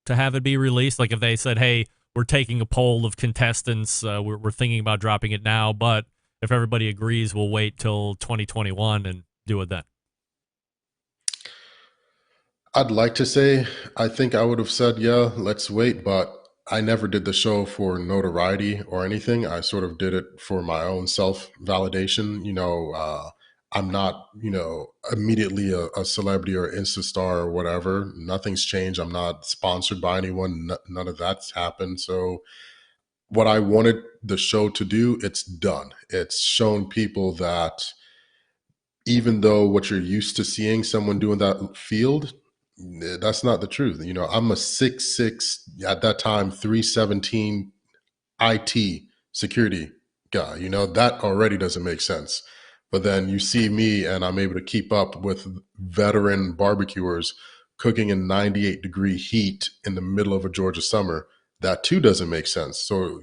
to have it be released? Like if they said, hey, we're taking a poll of contestants, we're thinking about dropping it now, but if everybody agrees, we'll wait till 2021 and do it then. I'd like to say, I think I would have said, yeah, let's wait, but I never did the show for notoriety or anything. I sort of did it for my own self-validation. I'm not, immediately a celebrity or Insta star or whatever. Nothing's changed. I'm not sponsored by anyone. None of that's happened. So what I wanted the show to do, it's done. It's shown people that even though what you're used to seeing someone doing that field, that's not the truth. I'm a 6'6", at that time, 317 IT security guy. That already doesn't make sense. But then you see me and I'm able to keep up with veteran barbecuers cooking in 98-degree heat in the middle of a Georgia summer. That too doesn't make sense. So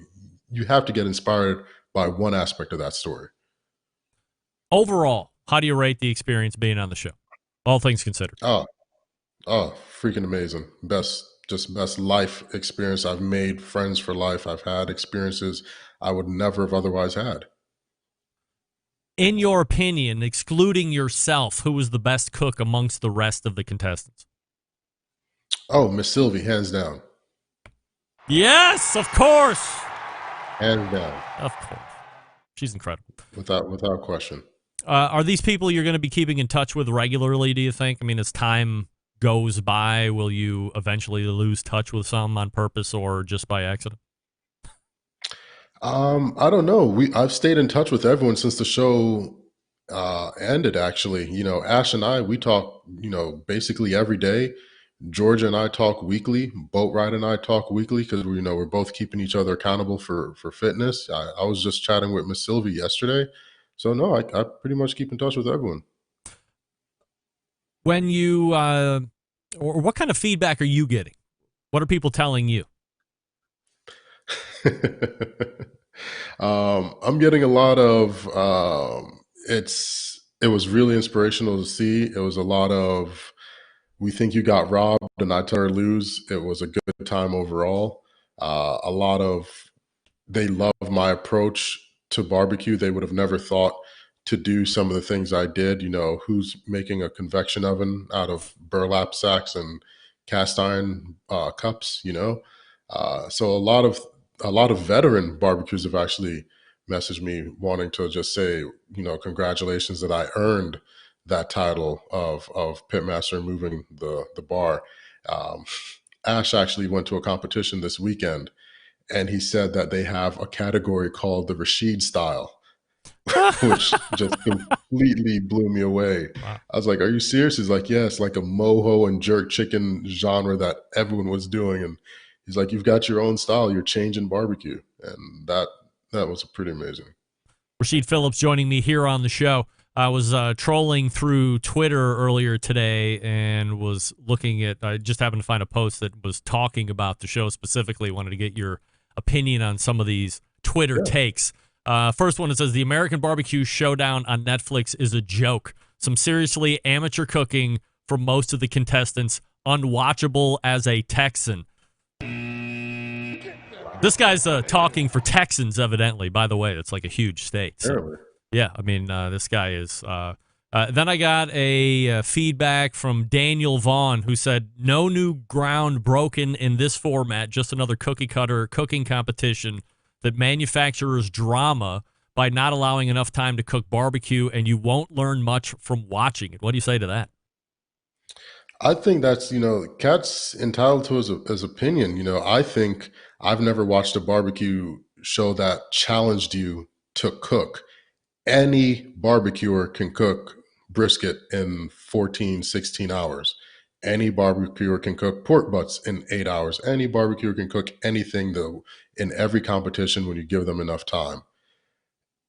you have to get inspired by one aspect of that story. Overall, how do you rate the experience being on the show? All things considered. Oh, freaking amazing. Best life experience. I've made friends for life. I've had experiences I would never have otherwise had. In your opinion, excluding yourself, who was the best cook amongst the rest of the contestants? Oh, Miss Sylvie, hands down. Yes, of course. Hands down. Of course. She's incredible. Without question. Are these people you're going to be keeping in touch with regularly, do you think? I mean, as time goes by, will you eventually lose touch with some on purpose or just by accident? I don't know. I've stayed in touch with everyone since the show ended, actually. Ash and I, we talk, basically every day. Georgia and I talk weekly. Boat Ride and I talk weekly because we're both keeping each other accountable for fitness. I was just chatting with Miss Sylvie yesterday. So no, I pretty much keep in touch with everyone. When you, or what kind of feedback are you getting? What are people telling you? I'm getting a lot of, it was really inspirational to see. It was a lot of, we think you got robbed and I tell her lose. It was a good time overall. A lot of, they love my approach to barbecue. They would have never thought to do some of the things I did. Who's making a convection oven out of burlap sacks and cast iron cups, so a lot of veteran barbecues have actually messaged me wanting to just say, congratulations that I earned that title of pitmaster and moving the bar. Ash actually went to a competition this weekend and he said that they have a category called the Rasheed style, which just completely blew me away. Wow. I was like, are you serious? He's like, yeah, it's like a mojo and jerk chicken genre that everyone was doing. And he's like, you've got your own style. You're changing barbecue. And that was pretty amazing. Rasheed Phillips joining me here on the show. I was trolling through Twitter earlier today and was looking at, I just happened to find a post that was talking about the show specifically. Wanted to get your opinion on some of these Twitter takes. First one, it says, the American Barbecue Showdown on Netflix is a joke. Some seriously amateur cooking for most of the contestants. Unwatchable as a Texan. This guy's talking for Texans, evidently. By the way, it's like a huge state. So, yeah, I mean, this guy is. Then I got a feedback from Daniel Vaughn, who said, no new ground broken in this format, just another cookie cutter cooking competition that manufactures drama by not allowing enough time to cook barbecue, and you won't learn much from watching it. What do you say to that? I think that's, Cat's entitled to his opinion. I think I've never watched a barbecue show that challenged you to cook. Any barbecuer can cook brisket in 14, 16 hours. Any barbecuer can cook pork butts in 8 hours. Any barbecuer can cook anything, though, in every competition when you give them enough time.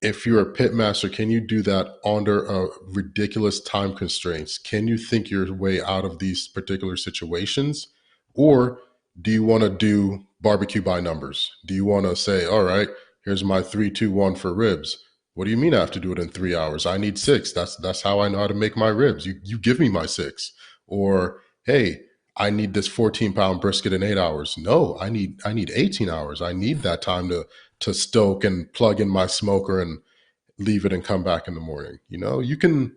If you're a pit master, can you do that under ridiculous time constraints? Can you think your way out of these particular situations? Or do you want to do barbecue by numbers? Do you want to say, all right, here's my 3, 2, 1 for ribs? What do you mean I have to do it in 3 hours? I need 6. That's how I know how to make my ribs. You give me my 6. Or, hey, I need this 14-pound brisket in 8 hours. No, I need 18 hours. I need that time to stoke and plug in my smoker and leave it and come back in the morning. You can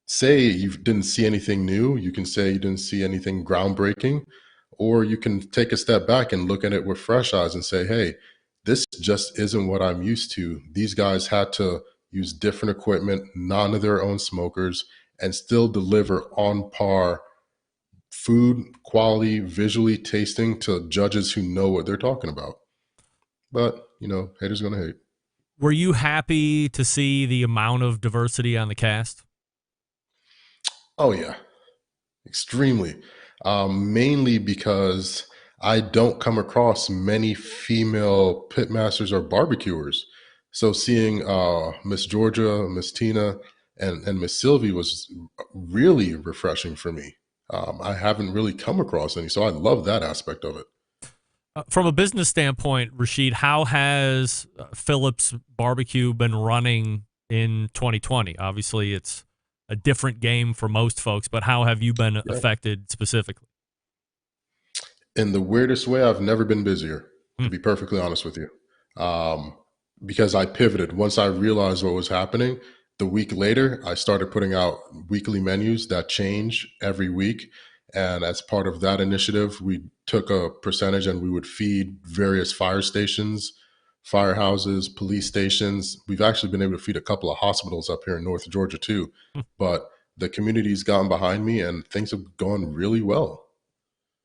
say you didn't see anything new. You can say you didn't see anything groundbreaking, or you can take a step back and look at it with fresh eyes and say, hey, this just isn't what I'm used to. These guys had to use different equipment, none of their own smokers, and still deliver on par food quality, visually tasting to judges who know what they're talking about. But, haters gonna hate. Were you happy to see the amount of diversity on the cast? Oh, yeah. Extremely. Mainly because I don't come across many female pitmasters or barbecuers. So seeing Miss Georgia, Miss Tina, and Miss Sylvie was really refreshing for me. I haven't really come across any, so I love that aspect of it. From a business standpoint, Rasheed, how has Phillips Barbecue been running in 2020? Obviously, it's a different game for most folks, but how have you been affected specifically? In the weirdest way, I've never been busier, to be perfectly honest with you, because I pivoted. Once I realized what was happening, the week later, I started putting out weekly menus that change every week. And as part of that initiative, we took a percentage and we would feed various fire stations, firehouses, police stations. We've actually been able to feed a couple of hospitals up here in North Georgia too. But the community's gotten behind me and things have gone really well.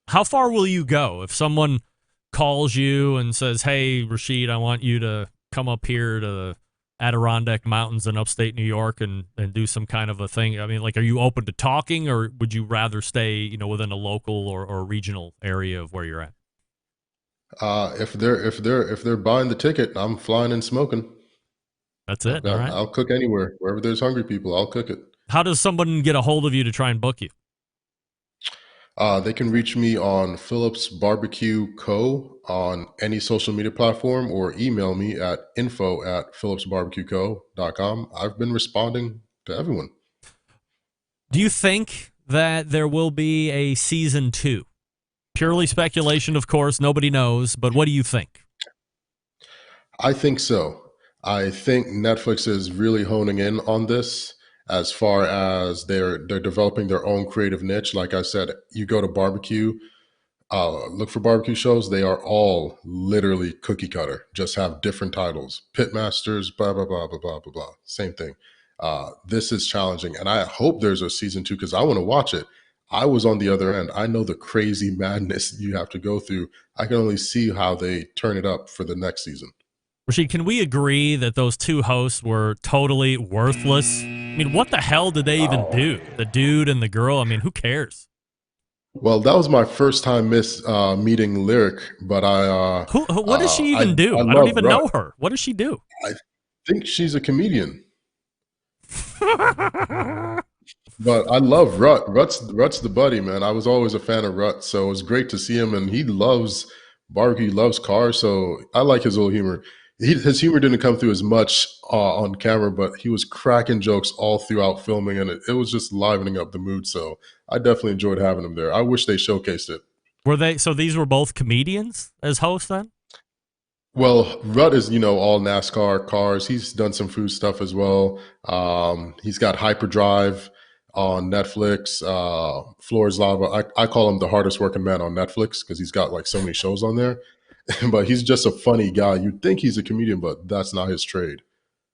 How far will you go if someone calls you and says, hey, Rasheed, I want you to come up here to the Adirondack Mountains in upstate New York and do some kind of a thing? I mean, like, are you open to talking, or would you rather stay, within a local or regional area of where you're at? If they're buying the ticket, I'm flying and smoking. That's it. All right. I'll cook anywhere. Wherever there's hungry people, I'll cook it. How does someone get a hold of you to try and book you? They can reach me on Phillips Barbecue Co. on any social media platform, or email me at info@phillipsbarbecueco.com. I've been responding to everyone. Do you think that there will be a season 2? Purely speculation, of course. Nobody knows. But what do you think? I think so. I think Netflix is really honing in on this. As far as they're developing their own creative niche. Like I said, you go to barbecue, look for barbecue shows. They are all literally cookie cutter, just have different titles. Pitmasters, blah, blah, blah, blah, blah, blah, blah. Same thing. This is challenging. And I hope there's a season 2 because I want to watch it. I was on the other end. I know the crazy madness you have to go through. I can only see how they turn it up for the next season. Rasheed, can we agree that those two hosts were totally worthless? I mean, what the hell did they even do? The dude and the girl? I mean, who cares? Well, that was my first time meeting Lyric, but what does she even do? I don't even know her. What does she do? I think she's a comedian. But I love Rut. Rut's the buddy, man. I was always a fan of Rut, so it was great to see him. And he loves barbecue, he loves cars, so I like his little humor. His humor didn't come through as much on camera, but he was cracking jokes all throughout filming, and it was just livening up the mood. So I definitely enjoyed having him there. I wish they showcased it. Were they? So these were both comedians as hosts then? Well, Rut is, all NASCAR cars. He's done some food stuff as well. He's got Hyperdrive on Netflix. Floor's Lava. I call him the hardest working man on Netflix because he's got like so many shows on there. But he's just a funny guy. You'd think he's a comedian, but that's not his trade.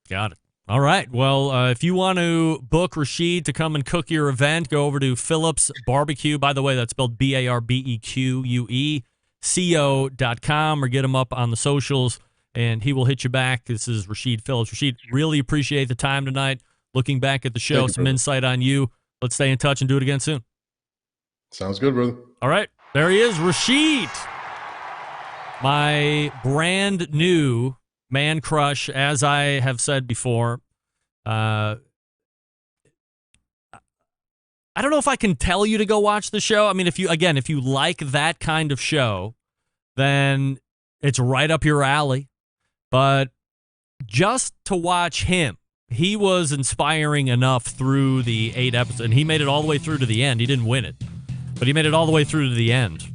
Got it. All right. Well, if you want to book Rasheed to come and cook your event, go over to Phillips Barbecue. By the way, that's spelled BARBEQUE.co.com, or get him up on the socials, and he will hit you back. This is Rasheed Phillips. Rasheed, really appreciate the time tonight. Looking back at the show, some insight on you. Let's stay in touch and do it again soon. Sounds good, brother. All right. There he is, Rasheed. My brand new man crush, as I have said before. I don't know if I can tell you to go watch the show. I mean, if you like that kind of show, then it's right up your alley. But just to watch him, he was inspiring enough through the 8 episodes, and he made it all the way through to the end. He didn't win it, but he made it all the way through to the end.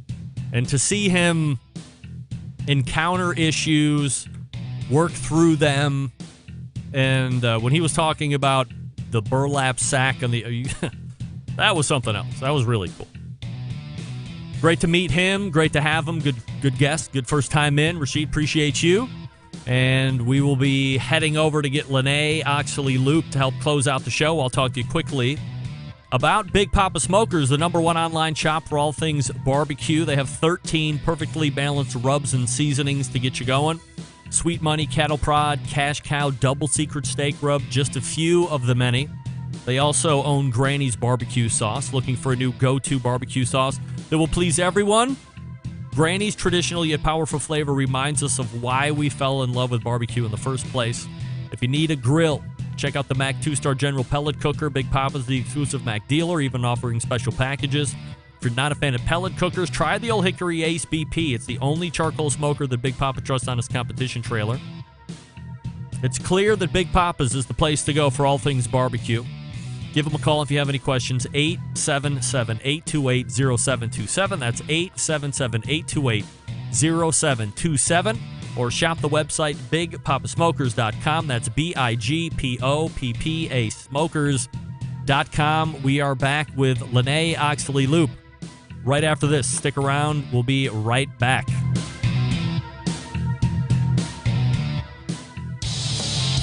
And to see him encounter issues, work through them, and when he was talking about the burlap sack on the that was something else. That was really cool. Great to meet him. Great to have him. Good guest. Good first time in. Rasheed, appreciate you. And we will be heading over to get Lene Oxley-Loop to help close out the show. I'll talk to you quickly about Big Papa Smokers, the #1 online shop for all things barbecue. They have 13 perfectly balanced rubs and seasonings to get you going. Sweet Money, Cattle Prod, Cash Cow, Double Secret Steak Rub, just a few of the many. They also own Granny's Barbecue Sauce. Looking for a new go-to barbecue sauce that will please everyone? Granny's traditional yet powerful flavor reminds us of why we fell in love with barbecue in the first place. If you need a grill, check out the Mac 2-Star General Pellet Cooker. Big Papa's the exclusive Mac dealer, even offering special packages. If you're not a fan of pellet cookers, try the Old Hickory Ace BP. It's the only charcoal smoker that Big Papa trusts on his competition trailer. It's clear that Big Papa's is the place to go for all things barbecue. Give them a call if you have any questions. 877-828-0727. That's 877-828-0727. Or shop the website bigpapasmokers.com. That's BIGPOPPA smokers.com. We are back with Lene Oxley-Loop right after this. Stick around. We'll be right back.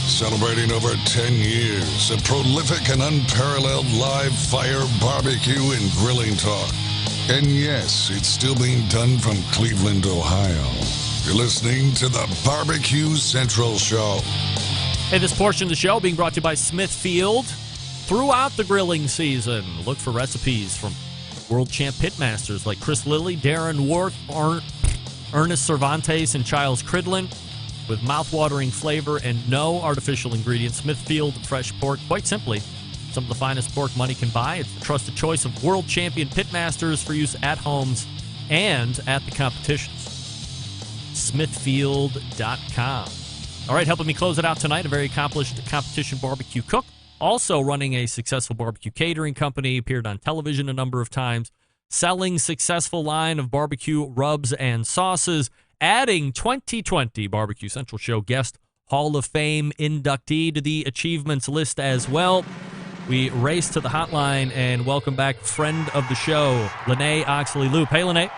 Celebrating over 10 years of prolific and unparalleled live fire barbecue and grilling talk. And yes, it's still being done from Cleveland, Ohio. You're listening to the Barbecue Central Show. Hey, this portion of the show being brought to you by Smithfield. Throughout the grilling season, look for recipes from world champ pitmasters like Chris Lilly, Darren Worth, Ernest Cervantes, and Giles Cridlin. With mouth-watering flavor and no artificial ingredients, Smithfield Fresh Pork, quite simply, some of the finest pork money can buy. It's the trusted choice of world champion pitmasters for use at homes and at the competitions. Smithfield.com. All right, helping me close it out tonight, a very accomplished competition barbecue cook, also running a successful barbecue catering company, appeared on television a number of times, selling successful line of barbecue rubs and sauces, adding 2020 Barbecue Central Show guest Hall of Fame inductee to the achievements list as well. We race to the hotline and welcome back friend of the show, Lene Oxley-Loop. Hey, Lene.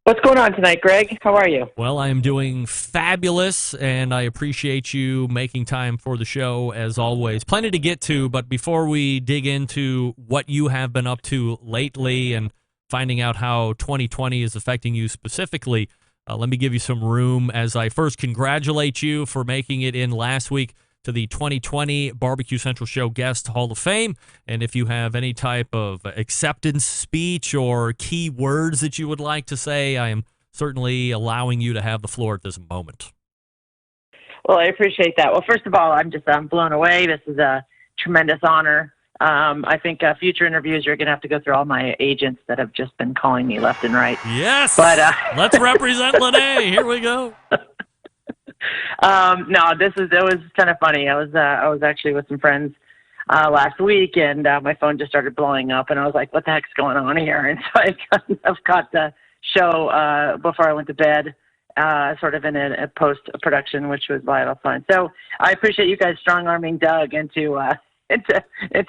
What's going on tonight, Greg? How are you? Well, I am doing fabulous, and I appreciate you making time for the show as always. Plenty to get to, but before we dig into what you have been up to lately and finding out how 2020 is affecting you specifically, let me give you some room as I first congratulate you for making it in last week to the 2020 Barbecue Central Show Guest Hall of Fame. And if you have any type of acceptance speech or key words that you would like to say, I am certainly allowing you to have the floor at this moment. Well, I appreciate that. Well, first of all, I'm blown away. This is a tremendous honor. I think future interviews, you're going to have to go through all my agents that have just been calling me left and right. Yes. But let's represent Lene. Here we go. No, it was kind of funny. I was actually with some friends last week, and my phone just started blowing up, and I was like, "What the heck's going on here?" And so I kind of got the show before I went to bed, sort of in a post production, which was vital fun. So I appreciate you guys strong arming Doug into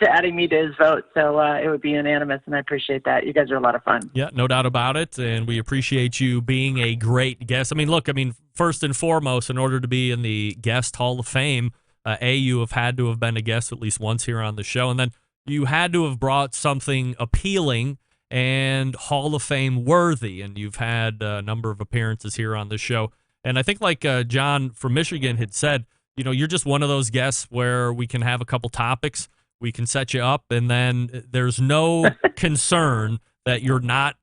adding me to his vote. So it would be unanimous, and I appreciate that. You guys are a lot of fun. Yeah, no doubt about it, and we appreciate you being a great guest. I mean, look, first and foremost, in order to be in the Guest Hall of Fame, you have had to have been a guest at least once here on the show, and then you had to have brought something appealing and Hall of Fame worthy, and you've had a number of appearances here on the show. And I think like John from Michigan had said, you're just one of those guests where we can have a couple topics, we can set you up, and then there's no concern that you're not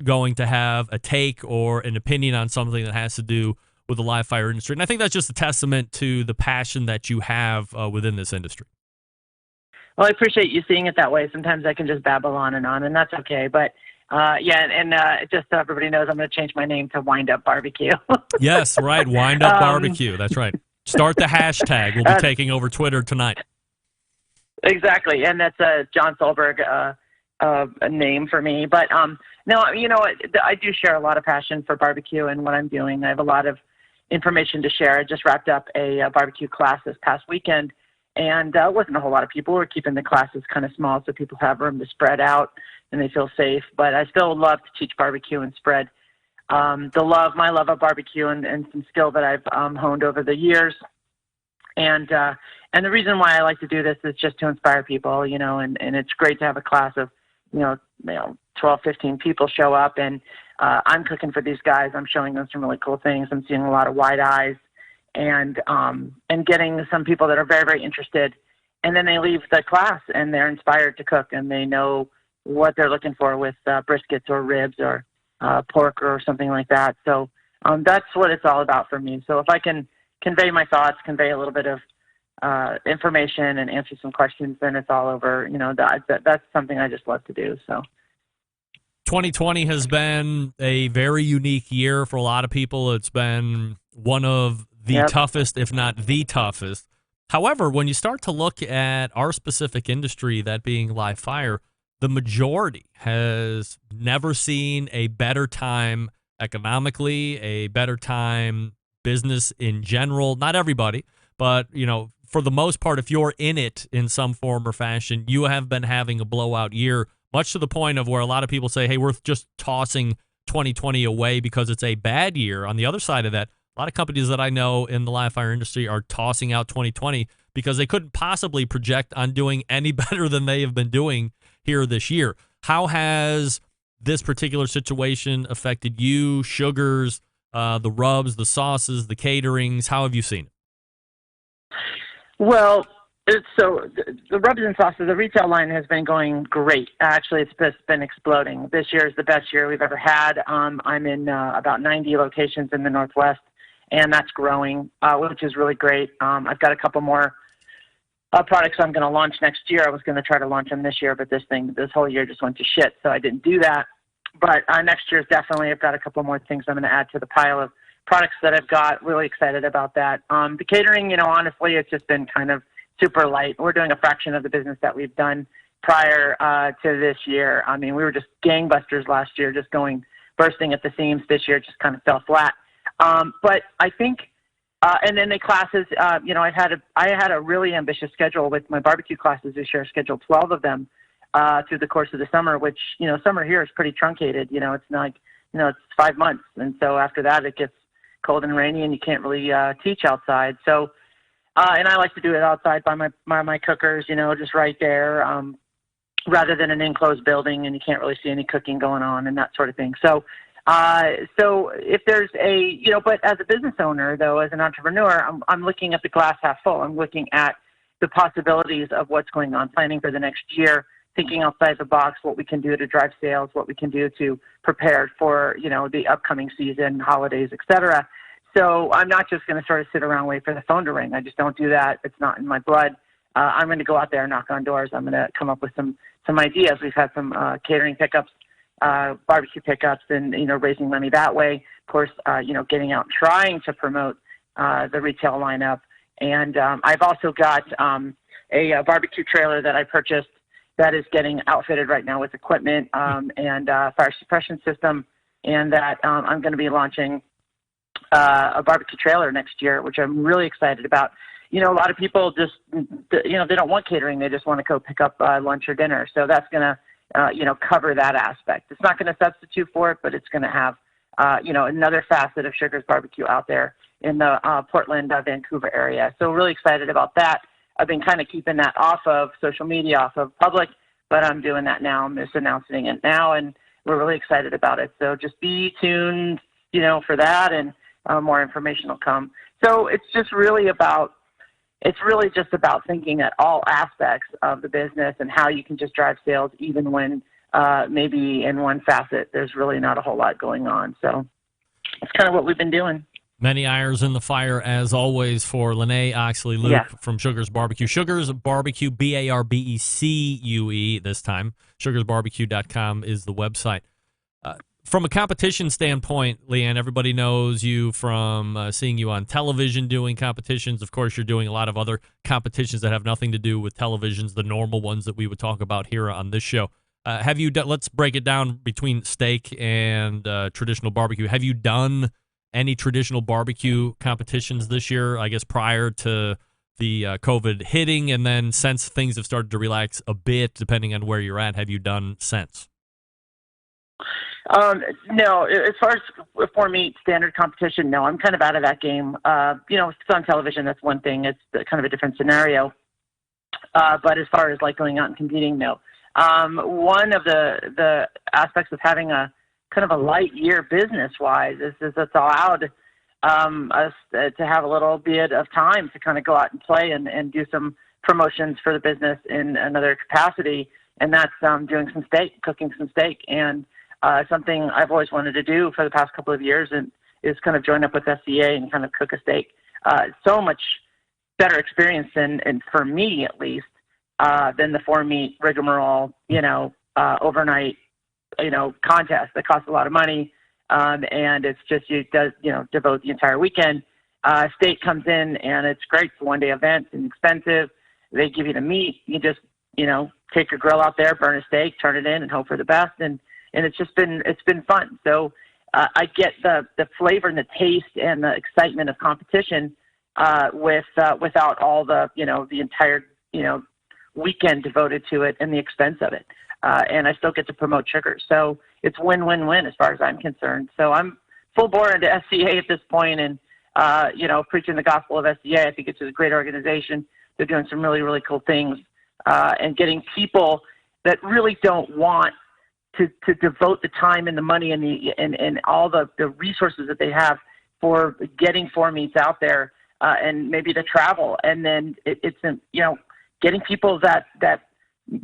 going to have a take or an opinion on something that has to do with the live fire industry. And I think that's just a testament to the passion that you have within this industry. Well, I appreciate you seeing it that way. Sometimes I can just babble on, and that's okay. But just so everybody knows, I'm going to change my name to Wind Up Barbecue. Yes, right. Wind Up Barbecue. That's right. Start the hashtag. We'll be taking over Twitter tonight. Exactly, and that's a John Solberg a name for me. But no, I do share a lot of passion for barbecue and what I'm doing. I have a lot of information to share. I just wrapped up a barbecue class this past weekend, and it wasn't a whole lot of people. We're keeping the classes kind of small so people have room to spread out and they feel safe. But I still love to teach barbecue and spread my love of barbecue and some skill that I've honed over the years. And the reason why I like to do this is just to inspire people, and it's great to have a class of, 12, 15 people show up, and I'm cooking for these guys. I'm showing them some really cool things. I'm seeing a lot of wide eyes and getting some people that are very, very interested. And then they leave the class and they're inspired to cook, and they know what they're looking for with briskets or ribs or pork or something like that. So that's what it's all about for me. So if I can convey my thoughts, convey a little bit of information and answer some questions, then it's all over. That's something I just love to do. So 2020 has been a very unique year for a lot of people. It's been one of the toughest, if not the toughest. However, when you start to look at our specific industry, that being live fire, the majority has never seen a better time economically, a better time business in general. Not everybody, but, for the most part, if you're in it in some form or fashion, you have been having a blowout year, much to the point of where a lot of people say, hey, we're just tossing 2020 away because it's a bad year. On the other side of that, a lot of companies that I know in the live fire industry are tossing out 2020 because they couldn't possibly project on doing any better than they have been doing here this year. How has this particular situation affected you, sugars, the rubs, the sauces, the caterings? How have you seen it? Well, so the rubs and sauces, the retail line has been going great. Actually, it's just been exploding. This year is the best year we've ever had. I'm in about 90 locations in the Northwest, and that's growing, which is really great. I've got a couple more products I'm going to launch next year. I was going to try to launch them this year, but this whole year just went to shit, so I didn't do that. But next year, definitely, I've got a couple more things I'm going to add to the pile of products that I've got. Really excited about that. The catering, honestly, it's just been kind of super light. We're doing a fraction of the business that we've done prior to this year. I mean, we were just gangbusters last year, just bursting at the seams. This year just kind of fell flat. But I think, and then the classes, I had a really ambitious schedule with my barbecue classes this year. I scheduled 12 of them through the course of the summer, which, summer here is pretty truncated. It's not like, it's 5 months. And so after that, it gets cold and rainy and you can't really teach outside. So, and I like to do it outside by my cookers, just right there, rather than an enclosed building and you can't really see any cooking going on and that sort of thing. So if there's but as a business owner, though, as an entrepreneur, I'm looking at the glass half full. I'm looking at the possibilities of what's going on, planning for the next year, thinking outside the box, what we can do to drive sales, what we can do to prepare for, the upcoming season, holidays, et cetera. So I'm not just going to sort of sit around and wait for the phone to ring. I just don't do that. It's not in my blood. I'm going to go out there and knock on doors. I'm going to come up with some ideas. We've had some catering pickups, barbecue pickups, and raising money that way. Of course, getting out and trying to promote the retail lineup. And I've also got a barbecue trailer that I purchased that is getting outfitted right now with equipment and fire suppression system, and that I'm going to be launching a barbecue trailer next year, which I'm really excited about. A lot of people just, they don't want catering. They just want to go pick up lunch or dinner. So that's going to, cover that aspect. It's not going to substitute for it, but it's going to have, another facet of Sugar's Barbecue out there in the Portland, Vancouver area. So really excited about that. I've been kind of keeping that off of social media, off of public, but I'm doing that now. I'm just announcing it now, and we're really excited about it. So just be tuned, for that, and more information will come. So it's just really just about thinking at all aspects of the business and how you can just drive sales even when maybe in one facet there's really not a whole lot going on. So it's kind of what we've been doing. Many irons in the fire, as always, for Lene Oxley-Luke from Sugar's Barbecue. Sugar's Barbecue, BARBECUE this time. SugarsBarbecue.com is the website. From a competition standpoint, Leanne, everybody knows you from seeing you on television doing competitions. Of course, you're doing a lot of other competitions that have nothing to do with televisions, the normal ones that we would talk about here on this show. Have you done, let's break it down between steak and traditional barbecue. Have you done any traditional barbecue competitions this year, I guess, prior to the COVID hitting, and then since things have started to relax a bit, depending on where you're at, have you done since? No, as far as for me, standard competition, no, I'm kind of out of that game. If it's on television, that's one thing. It's kind of a different scenario. But as far as like going out and competing, no. One of the aspects of having a kind of a light year business-wise is it's allowed us to have a little bit of time to kind of go out and play and do some promotions for the business in another capacity, and that's doing some steak, cooking some steak, and something I've always wanted to do for the past couple of years, and is kind of join up with SCA and kind of cook a steak. So much better experience and for me at least, than the 4-meat rigmarole, overnight, contest that costs a lot of money. And it's just, devote the entire weekend. Steak comes in and it's great. It's a one-day event and expensive. They give you the meat. You just, take your grill out there, burn a steak, turn it in and hope for the best. And it's been fun. So, I get the flavor and the taste and the excitement of competition, without all the, the entire, weekend devoted to it and the expense of it. And I still get to promote Sugar. So it's win-win-win as far as I'm concerned. So I'm full bore into SCA at this point and, preaching the gospel of SCA. I think it's a great organization. They're doing some really, really cool things, and getting people that really don't want to devote the time and the money and all the resources that they have for getting 4-meats out there, and maybe the travel. And then it's getting people that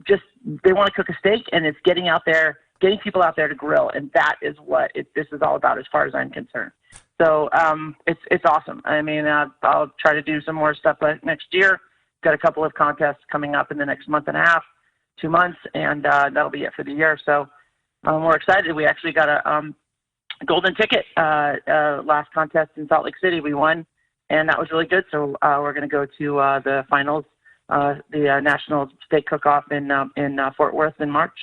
just, they want to cook a steak, and it's getting people out there to grill. And that is what this is all about as far as I'm concerned. So, it's awesome. I mean, I'll try to do some more stuff next year. Got a couple of contests coming up in the next month and a half, 2 months, and, that'll be it for the year. So, we're excited. We actually got a, golden ticket, last contest in Salt Lake City. We won, and that was really good. So, we're going to go to, the finals, the National Steak Cook-Off in Fort Worth in March.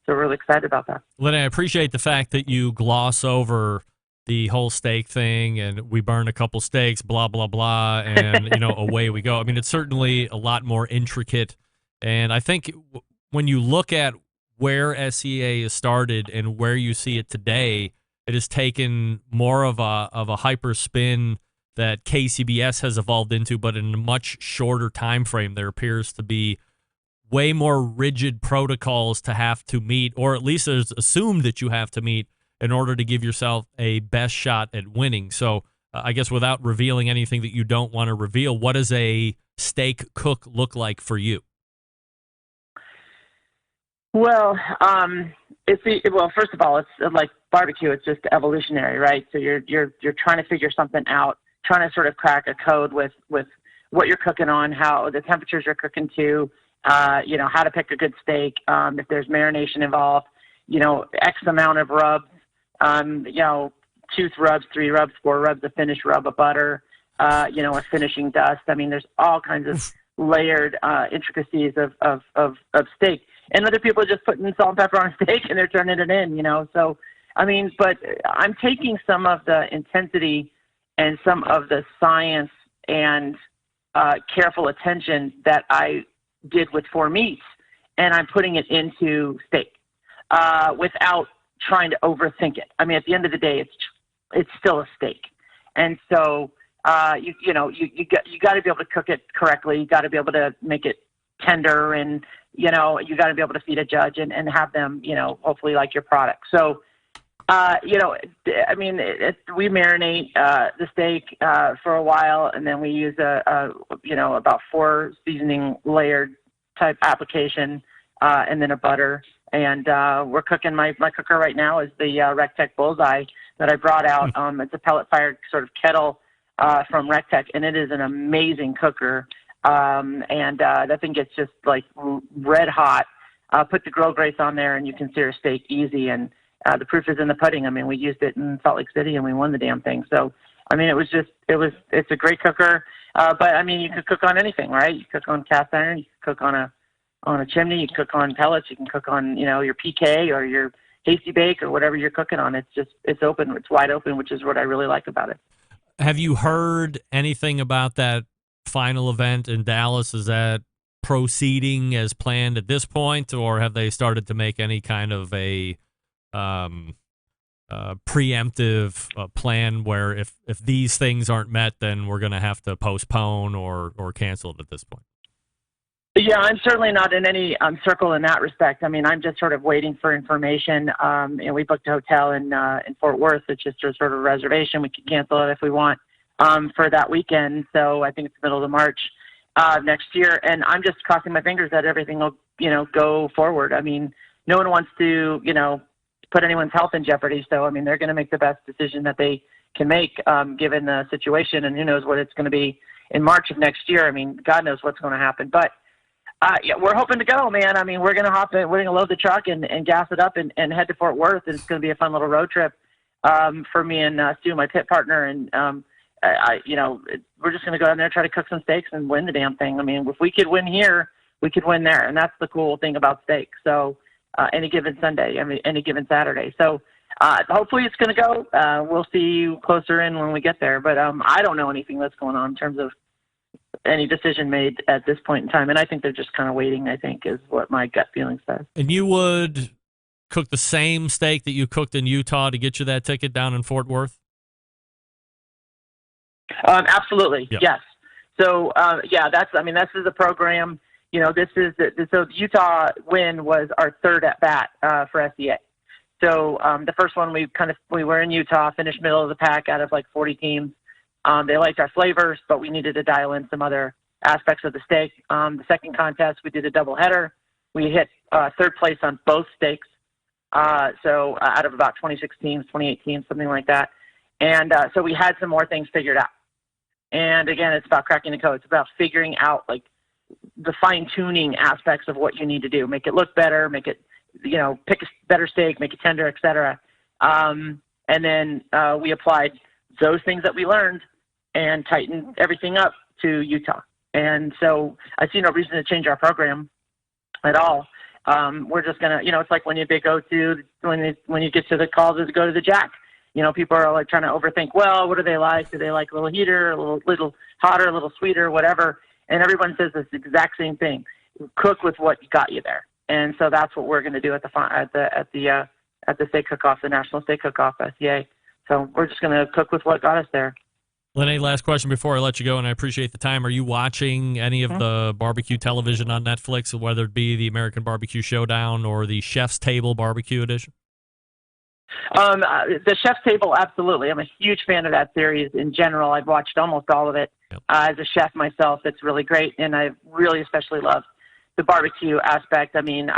So we're really excited about that. Lenny, I appreciate the fact that you gloss over the whole steak thing and we burn a couple steaks, blah, blah, blah, and, away we go. I mean, it's certainly a lot more intricate. And I think when you look at where SCA has started and where you see it today, it has taken more of a hyper spin that KCBS has evolved into, but in a much shorter time frame. There appears to be way more rigid protocols to have to meet, or at least it's assumed that you have to meet in order to give yourself a best shot at winning. So I guess without revealing anything that you don't want to reveal, what does a steak cook look like for you? Well, Well, first of all, it's like barbecue. It's just evolutionary, right? So you're trying to figure something out, trying to sort of crack a code with what you're cooking on, how the temperatures you're cooking to, how to pick a good steak, if there's marination involved, X amount of rubs, 2 rubs, 3 rubs, 4 rubs, a finish rub of butter, a finishing dust. I mean, there's all kinds of layered intricacies of steak. And other people are just putting salt and pepper on a steak and they're turning it in, So, I mean, but I'm taking some of the intensity and some of the science and careful attention that I did with 4 meats, and I'm putting it into steak without trying to overthink it. I mean, at the end of the day, it's still a steak, and so you got to be able to cook it correctly. You got to be able to make it tender, and you got to be able to feed a judge and have them hopefully like your product. So I mean, we marinate the steak for a while, and then we use about 4 seasoning layered type application, and then a butter. And we're cooking. My cooker right now is the Rectec Bullseye that I brought out. It's a pellet fired sort of kettle from Rectec, and it is an amazing cooker. And that thing gets just like red hot. Put the grill grates on there, and you can sear a steak easy. And the proof is in the pudding. I mean, we used it in Salt Lake City, and we won the damn thing. So, I mean, it's a great cooker. But I mean, you could cook on anything, right? You cook on cast iron. You can cook on a chimney. You can cook on pellets. You can cook on your PK or your hasty bake or whatever you're cooking on. It's open. It's wide open, which is what I really like about it. Have you heard anything about that final event in Dallas? Is that proceeding as planned at this point, or have they started to make any kind of a preemptive plan where if these things aren't met, then we're going to have to postpone or cancel it at this point? Yeah, I'm certainly not in any circle in that respect. I mean, I'm just sort of waiting for information. And we booked a hotel in Fort Worth. It's just a sort of reservation. We can cancel it if we want for that weekend. So I think it's the middle of March next year. And I'm just crossing my fingers that everything will, go forward. I mean, no one wants to, put anyone's health in jeopardy. So, I mean, they're going to make the best decision that they can make given the situation. And who knows what it's going to be in March of next year. I mean, God knows what's going to happen. But yeah, we're hoping to go, man. I mean, we're going to hop in, we're going to load the truck and gas it up and head to Fort Worth. And it's going to be a fun little road trip for me and Stu, my pit partner. And, we're just going to go down there, try to cook some steaks and win the damn thing. I mean, if we could win here, we could win there. And that's the cool thing about steak. So any given Sunday, I mean, any given Saturday. So hopefully it's going to go. We'll see you closer in when we get there. But I don't know anything that's going on in terms of any decision made at this point in time. And I think they're just kind of waiting, I think, is what my gut feeling says. And you would cook the same steak that you cooked in Utah to get you that ticket down in Fort Worth? Absolutely. Yep. Yes. So, this is a program, so the Utah win was our 3rd at bat for SEA. So the first one we were in Utah, finished middle of the pack out of like 40 teams. They liked our flavors, but we needed to dial in some other aspects of the steak. The second contest, we did a doubleheader. We hit 3rd place on both steaks. So out of about 26 teams, 28 teams, something like that. And so we had some more things figured out. And again, it's about cracking the code. It's about figuring out like the fine-tuning aspects of what you need to do. Make it look better, make it, pick a better steak, make it tender, et cetera. And then we applied those things that we learned and tightened everything up to Utah. And so I see no reason to change our program at all. We're just going to, it's like when you when you get to the call to go to the Jack, people are like trying to overthink, well, what do they like? Do they like a little heater, a little hotter, a little sweeter, whatever? And everyone says this exact same thing. Cook with what got you there. And so that's what we're going to do at the steak cook-off, the National Steak Cook-Off, SEA. So we're just going to cook with what got us there. Lenny, last question before I let you go, and I appreciate the time. Are you watching any of the barbecue television on Netflix, whether it be the American Barbecue Showdown or the Chef's Table Barbecue Edition? The Chef's Table, absolutely. I'm a huge fan of that series in general. I've watched almost all of it. Yep. As a chef myself, it's really great, and I really especially love the barbecue aspect. I mean,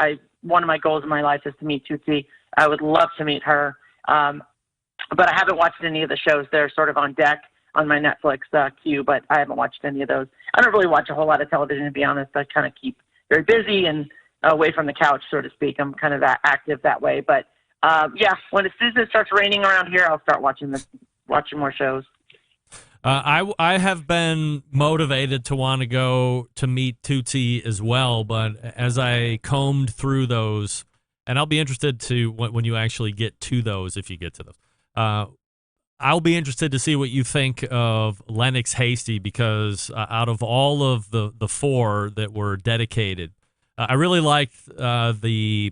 one of my goals in my life is to meet Tootsie I would love to meet her. But I haven't watched any of the shows. They're sort of on deck on my Netflix queue, but I haven't watched any of those. I don't really watch a whole lot of television, to be honest. I kind of keep very busy and away from the couch, so to speak. I'm kind of active that way. But, as soon as it starts raining around here, I'll start watching more shows. I have been motivated to want to go to meet Tootsie as well, but as I combed through those, and I'll be interested to when you actually get to those, if you get to those, I'll be interested to see what you think of Lennox Hasty, because out of all of the four that were dedicated, I really liked the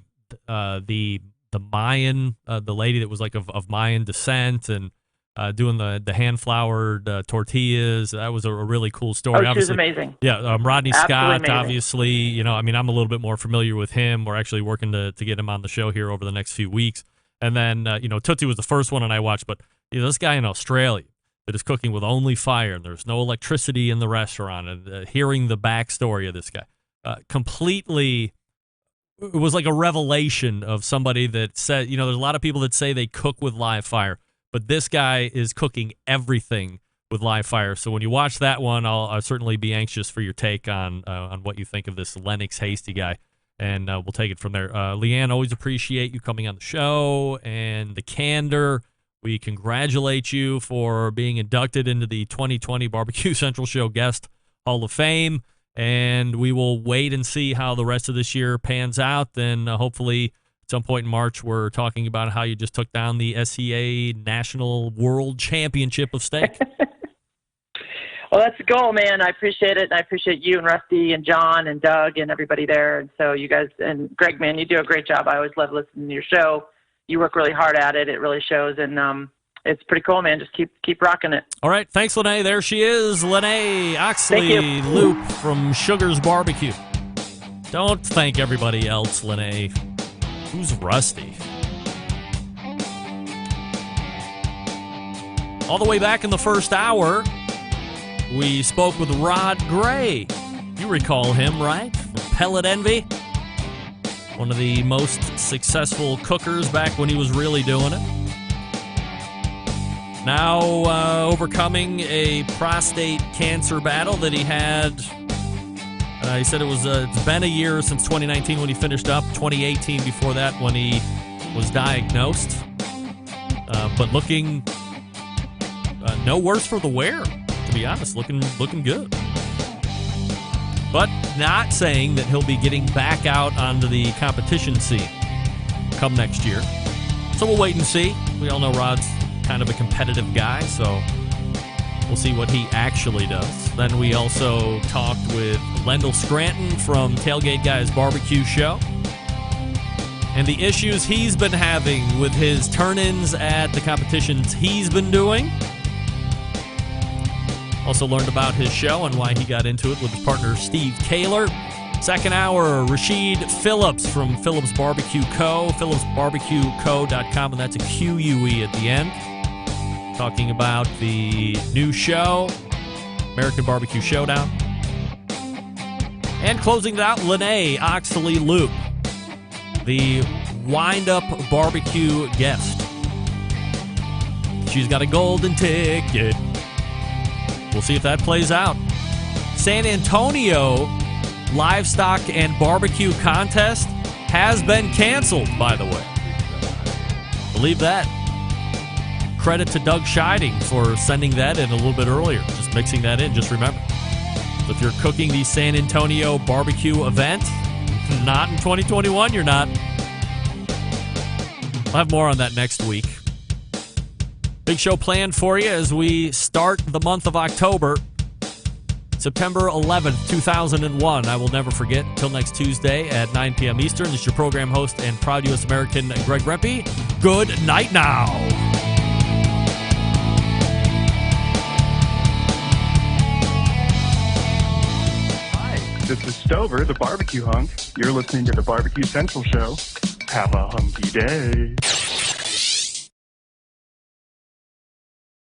Mayan, the lady that was like of Mayan descent and doing the hand-floured tortillas. That was a really cool story. Oh, she was amazing. Yeah, Rodney Absolutely Scott, amazing. obviously. I'm a little bit more familiar with him. We're actually working to get him on the show here over the next few weeks. And then, Tootsie was the first one I watched, but this guy in Australia that is cooking with only fire, and there's no electricity in the restaurant, and hearing the backstory of this guy, completely, it was like a revelation of somebody that said, there's a lot of people that say they cook with live fire, but this guy is cooking everything with live fire. So when you watch that one, I'll certainly be anxious for your take on what you think of this Lennox Hasty guy, and we'll take it from there. Leanne, always appreciate you coming on the show and the candor. We congratulate you for being inducted into the 2020 Barbecue Central Show Guest Hall of Fame, and we will wait and see how the rest of this year pans out. Then hopefully at some point in March, we're talking about how you just took down the SCA National World Championship of Steak. Well, that's the goal, man. I appreciate it. And I appreciate you and Rusty and John and Doug and everybody there. And so you guys, and Greg, man, you do a great job. I always love listening to your show. You work really hard at it. It really shows. And it's pretty cool, man. Just keep rocking it. All right. Thanks, Lene. There she is, Lene Oxley Loop from Sugar's Barbecue. Don't thank everybody else, Lene. Who's Rusty? All the way back in the first hour, we spoke with Rod Gray. You recall him, right? From Pellet Envy. One of the most successful cookers back when he was really doing it. Now overcoming a prostate cancer battle that he had. He said it's been a year since 2019 when he finished up. 2018 before that when he was diagnosed. But looking no worse for the wear, to be honest. Looking good. But not saying that he'll be getting back out onto the competition scene come next year. So we'll wait and see. We all know Rod's kind of a competitive guy, so we'll see what he actually does. Then we also talked with Lendell Scranton from Tailgate Guys Barbecue Show and the issues he's been having with his turn-ins at the competitions he's been doing. Also learned about his show and why he got into it with his partner Steve Kaler. Second hour, Rasheed Phillips from Phillips Barbecue Co., phillipsbarbecueco.com, and that's a Q-U-E at the end. Talking about the new show, American Barbecue Showdown. And closing it out, Lene Oxley Loop, the wind-up barbecue guest. She's got a golden ticket. We'll see if that plays out. San Antonio Livestock and Barbecue Contest has been canceled, by the way. Believe that. Credit to Doug Scheiding for sending that in a little bit earlier. Just mixing that in, just remember. So if you're cooking the San Antonio barbecue event, not in 2021, you're not. I'll have more on that next week. Big show planned for you as we start the month of October. September 11th, 2001. I will never forget. Until next Tuesday at 9 p.m. Eastern. This is your program host and proud U.S. American, Greg Rempe. Good night now. This is Stover, the barbecue hunk. You're listening to the Barbecue Central Show. Have a hunky day.